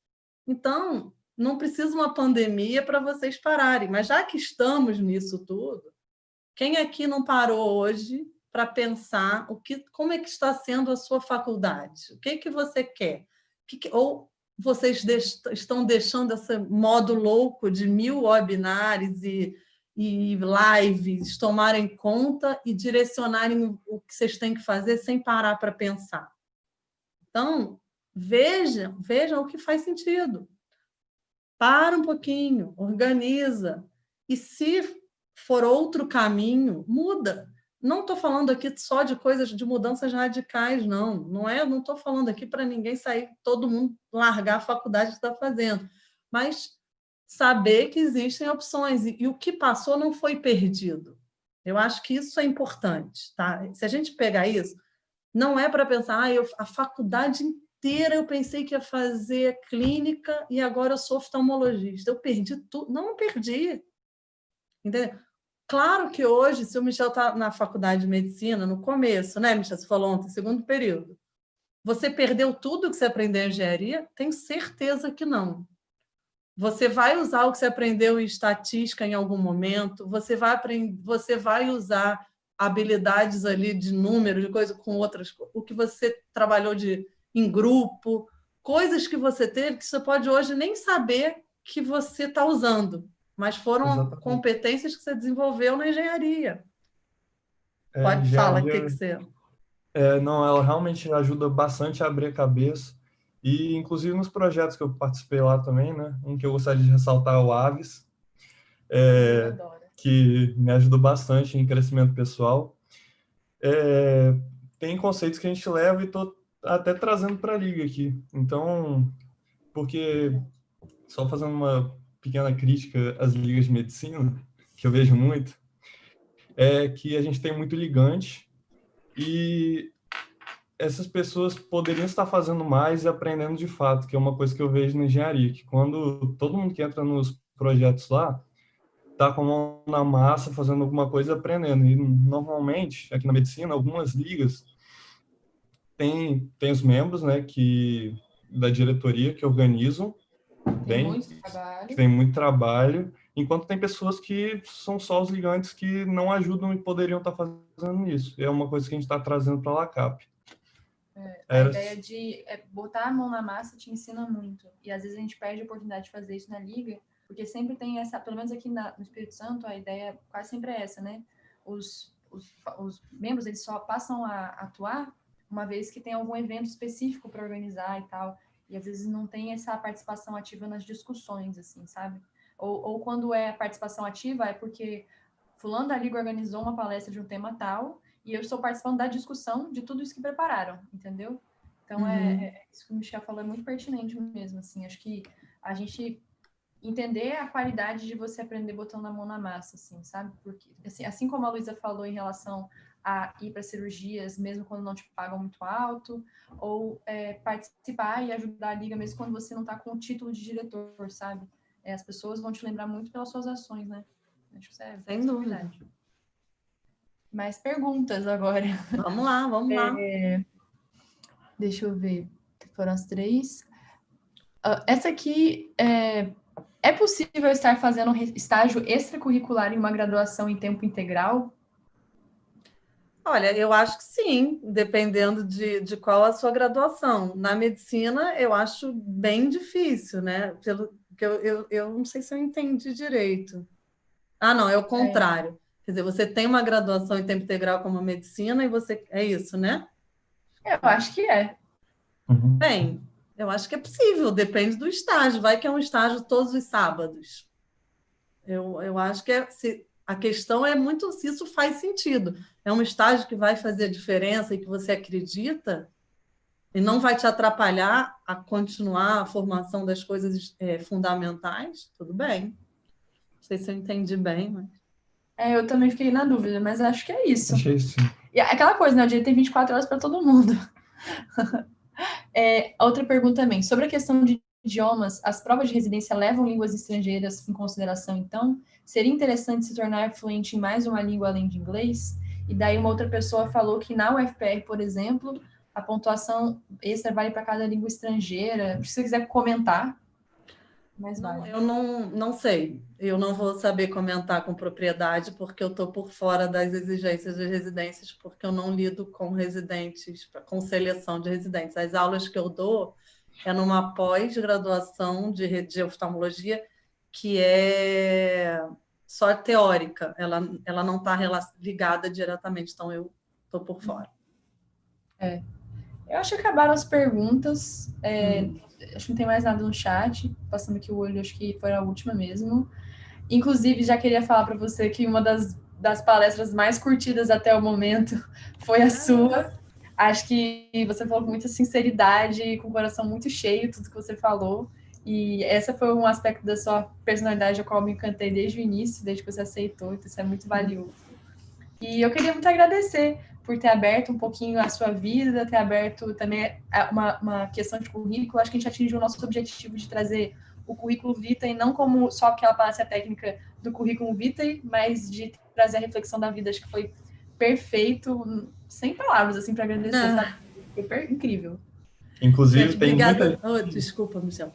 Então, não precisa uma pandemia para vocês pararem, mas já que estamos nisso tudo, quem aqui não parou hoje para pensar como é que está sendo a sua faculdade? O que você quer? Ou vocês estão deixando esse modo louco de 1000 webinars e lives tomarem conta e direcionarem o que vocês têm que fazer sem parar para pensar? Então, vejam o que faz sentido. Para um pouquinho, organiza. E se for outro caminho, muda. Não estou falando aqui só de coisas de mudanças radicais, não. Não estou falando aqui para ninguém sair, todo mundo largar a faculdade que está fazendo. Mas saber que existem opções e o que passou não foi perdido. Eu acho que isso é importante, tá? Se a gente pegar isso, não é para pensar, a faculdade inteira eu pensei que ia fazer clínica e agora eu sou oftalmologista. Eu perdi tudo. Não perdi. Entendeu? Claro que hoje, se o Michel está na faculdade de medicina, no começo, né, Michel? Você falou ontem, segundo período. Você perdeu tudo que você aprendeu em engenharia? Tenho certeza que não. Você vai usar o que você aprendeu em estatística em algum momento, você vai usar habilidades ali de número, de coisa com outras, o que você trabalhou em grupo, coisas que você teve que você pode hoje nem saber que você está usando, mas foram Exatamente. competências que você desenvolveu na engenharia. Pode falar o que você... Não, ela realmente ajuda bastante a abrir a cabeça. E, inclusive, nos projetos que eu participei lá também, né? Um que eu gostaria de ressaltar é o Aves, que me ajudou bastante em crescimento pessoal. Tem conceitos que a gente leva e estou até trazendo para a Liga aqui. Então, porque, só fazendo uma pequena crítica às ligas de medicina, que eu vejo muito, é que a gente tem muito ligante e essas pessoas poderiam estar fazendo mais e aprendendo de fato, que é uma coisa que eu vejo na engenharia, que quando todo mundo que entra nos projetos lá, está com a mão na massa, fazendo alguma coisa, aprendendo. E, normalmente, aqui na medicina, algumas ligas tem os membros, né, da diretoria que organizam bem, que tem muito trabalho, enquanto tem pessoas que são só os ligantes que não ajudam e poderiam estar fazendo isso. É uma coisa que a gente está trazendo para a LACAP. A ideia de botar a mão na massa te ensina muito. E às vezes a gente perde a oportunidade de fazer isso na liga, porque sempre tem essa, pelo menos aqui no Espírito Santo, a ideia quase sempre é essa, né? Os membros, eles só passam a atuar uma vez que tem algum evento específico para organizar e tal. E às vezes não tem essa participação ativa nas discussões, assim, sabe? Ou quando é participação ativa, é porque fulano da liga organizou uma palestra de um tema tal, e eu estou participando da discussão de tudo isso que prepararam, entendeu? Então, isso que o Michel falou é muito pertinente mesmo, assim, acho que a gente entender a qualidade de você aprender botando a mão na massa, assim, sabe? Porque, assim como a Luísa falou em relação a ir para cirurgias, mesmo quando não te pagam muito alto, ou participar e ajudar a liga mesmo quando você não está com o título de diretor, sabe? As pessoas vão te lembrar muito pelas suas ações, né? Acho que isso é sem dúvida. Verdade. Mais perguntas agora. Vamos lá. Deixa eu ver. Foram as 3. Essa aqui é possível estar fazendo um estágio extracurricular em uma graduação em tempo integral? Olha, eu acho que sim, dependendo de qual a sua graduação. Na medicina, eu acho bem difícil, né? Pelo que eu não sei se eu entendi direito. Ah, não, é o contrário. Quer dizer, você tem uma graduação em tempo integral como medicina e você... É isso, né? Eu acho que é. Bem, eu acho que é possível, depende do estágio. Vai que é um estágio todos os sábados. Eu acho que a questão é muito se isso faz sentido. É um estágio que vai fazer a diferença e que você acredita e não vai te atrapalhar a continuar a formação das coisas fundamentais, tudo bem. Não sei se eu entendi bem, mas... Eu também fiquei na dúvida, mas acho que é isso. Achei sim. E aquela coisa, né? O dia tem 24 horas para todo mundo. Outra pergunta também. Sobre a questão de idiomas, as provas de residência levam línguas estrangeiras em consideração, então? Seria interessante se tornar fluente em mais uma língua além de inglês? E daí uma outra pessoa falou que na UFPR, por exemplo, a pontuação extra vale para cada língua estrangeira. Se você quiser comentar. Mas vale. Eu não sei. Eu não vou saber comentar com propriedade, porque eu estou por fora das exigências de residências, porque eu não lido com residentes, com seleção de residentes. As aulas que eu dou é numa pós-graduação de oftalmologia, que é só teórica, ela não está ligada diretamente, então eu estou por fora. Eu acho que acabaram as perguntas. Acho que não tem mais nada no chat. Passando aqui o olho, acho que foi a última mesmo. Inclusive, já queria falar para você que uma das palestras mais curtidas até o momento foi a sua. Acho que você falou com muita sinceridade, com o coração muito cheio, tudo que você falou. E essa foi um aspecto da sua personalidade ao qual eu me encantei desde o início, desde que você aceitou, então isso é muito valioso. E eu queria muito agradecer por ter aberto um pouquinho a sua vida, ter aberto também uma questão de currículo. Acho que a gente atingiu o nosso objetivo de trazer o currículo vitae, não como só aquela palestra técnica do currículo vitae, mas de trazer a reflexão da vida. Acho que foi perfeito, sem palavras, assim, para agradecer, sabe? Foi incrível. Inclusive, Gente, tem obrigada. muita... Desculpa, Michel.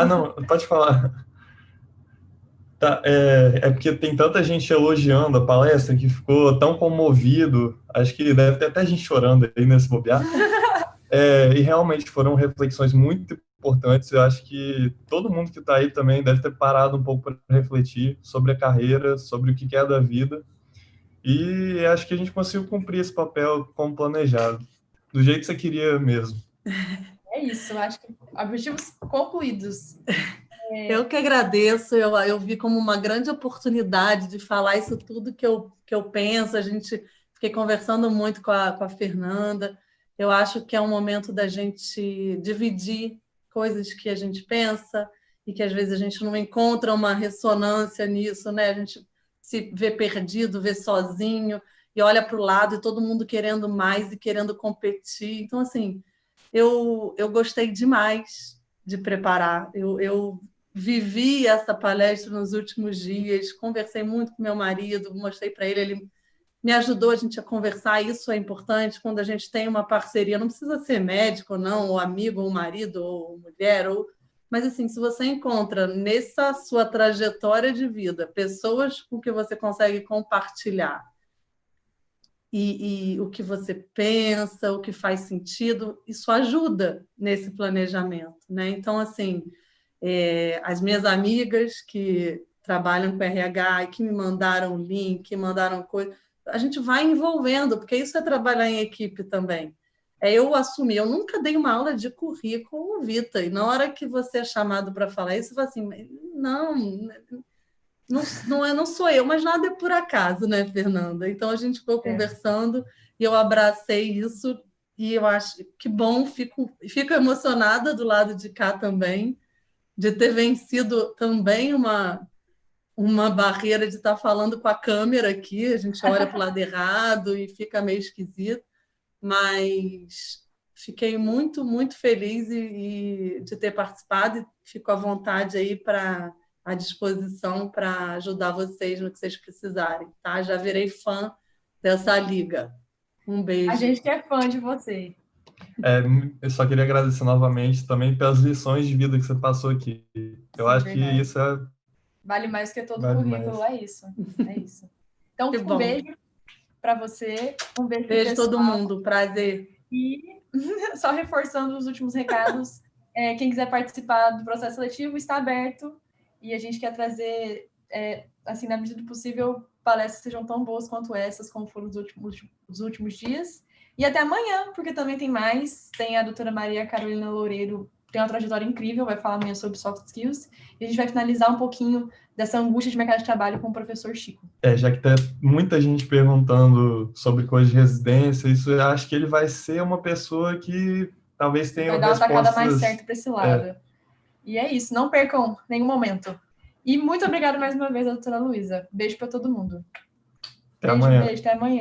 Não, pode falar. Tá, é porque tem tanta gente elogiando a palestra que ficou tão comovido. Acho que deve ter até gente chorando aí nesse bobear. E realmente foram reflexões muito importantes. Eu acho que todo mundo que está aí também deve ter parado um pouco para refletir sobre a carreira, sobre o que é da vida. E acho que a gente conseguiu cumprir esse papel como planejado, do jeito que você queria mesmo. É isso, acho que objetivos concluídos. Eu que agradeço, eu vi como uma grande oportunidade de falar isso tudo que eu penso. Fiquei conversando muito com a Fernanda. Eu acho que é um momento da gente dividir coisas que a gente pensa e que às vezes a gente não encontra uma ressonância nisso, né? A gente se vê perdido, vê sozinho e olha para o lado e todo mundo querendo mais e querendo competir. Então, assim, eu gostei demais de preparar. Eu vivi essa palestra nos últimos dias, conversei muito com meu marido, mostrei para ele me ajudou a gente a conversar. Isso é importante quando a gente tem uma parceria. Não precisa ser médico, não, ou amigo, ou marido, ou mulher, mas assim, se você encontra nessa sua trajetória de vida pessoas com que você consegue compartilhar e o que você pensa, o que faz sentido, isso ajuda nesse planejamento, né? Então, assim, as minhas amigas que trabalham com RH e que me mandaram link, que mandaram coisa, a gente vai envolvendo, porque isso é trabalhar em equipe também. Eu assumi, eu nunca dei uma aula de currículo vitae, e na hora que você é chamado para falar isso, você fala assim, não sou eu, mas nada é por acaso, né, Fernanda? Então a gente ficou conversando e eu abracei isso e eu acho que bom, fico emocionada do lado de cá também, de ter vencido também uma barreira de estar falando com a câmera aqui, a gente olha para o lado errado e fica meio esquisito, mas fiquei muito, muito feliz de ter participado e fico à vontade aí à disposição para ajudar vocês no que vocês precisarem, tá? Já virei fã dessa liga. Um beijo. A gente que é fã de você. Eu só queria agradecer novamente também pelas lições de vida que você passou aqui. Eu acho que isso vale mais que todo currículo, é isso. Então, um beijo para você, um beijo para beijo todo mundo, prazer. E só reforçando os últimos recados, quem quiser participar do processo seletivo está aberto e a gente quer trazer, assim, na medida do possível, palestras que sejam tão boas quanto essas, como foram os últimos dias. E até amanhã, porque também tem mais. Tem a doutora Maria Carolina Loureiro, tem uma trajetória incrível, vai falar amanhã sobre soft skills. E a gente vai finalizar um pouquinho dessa angústia de mercado de trabalho com o professor Chico. Já que tem muita gente perguntando sobre coisas de residência, isso eu acho que ele vai ser uma pessoa que talvez tenha respostas... Vai dar uma tacada mais certa para esse lado. E é isso, não percam nenhum momento. E muito obrigada mais uma vez, a doutora Luísa. Beijo para todo mundo. Até amanhã. Beijo, até amanhã.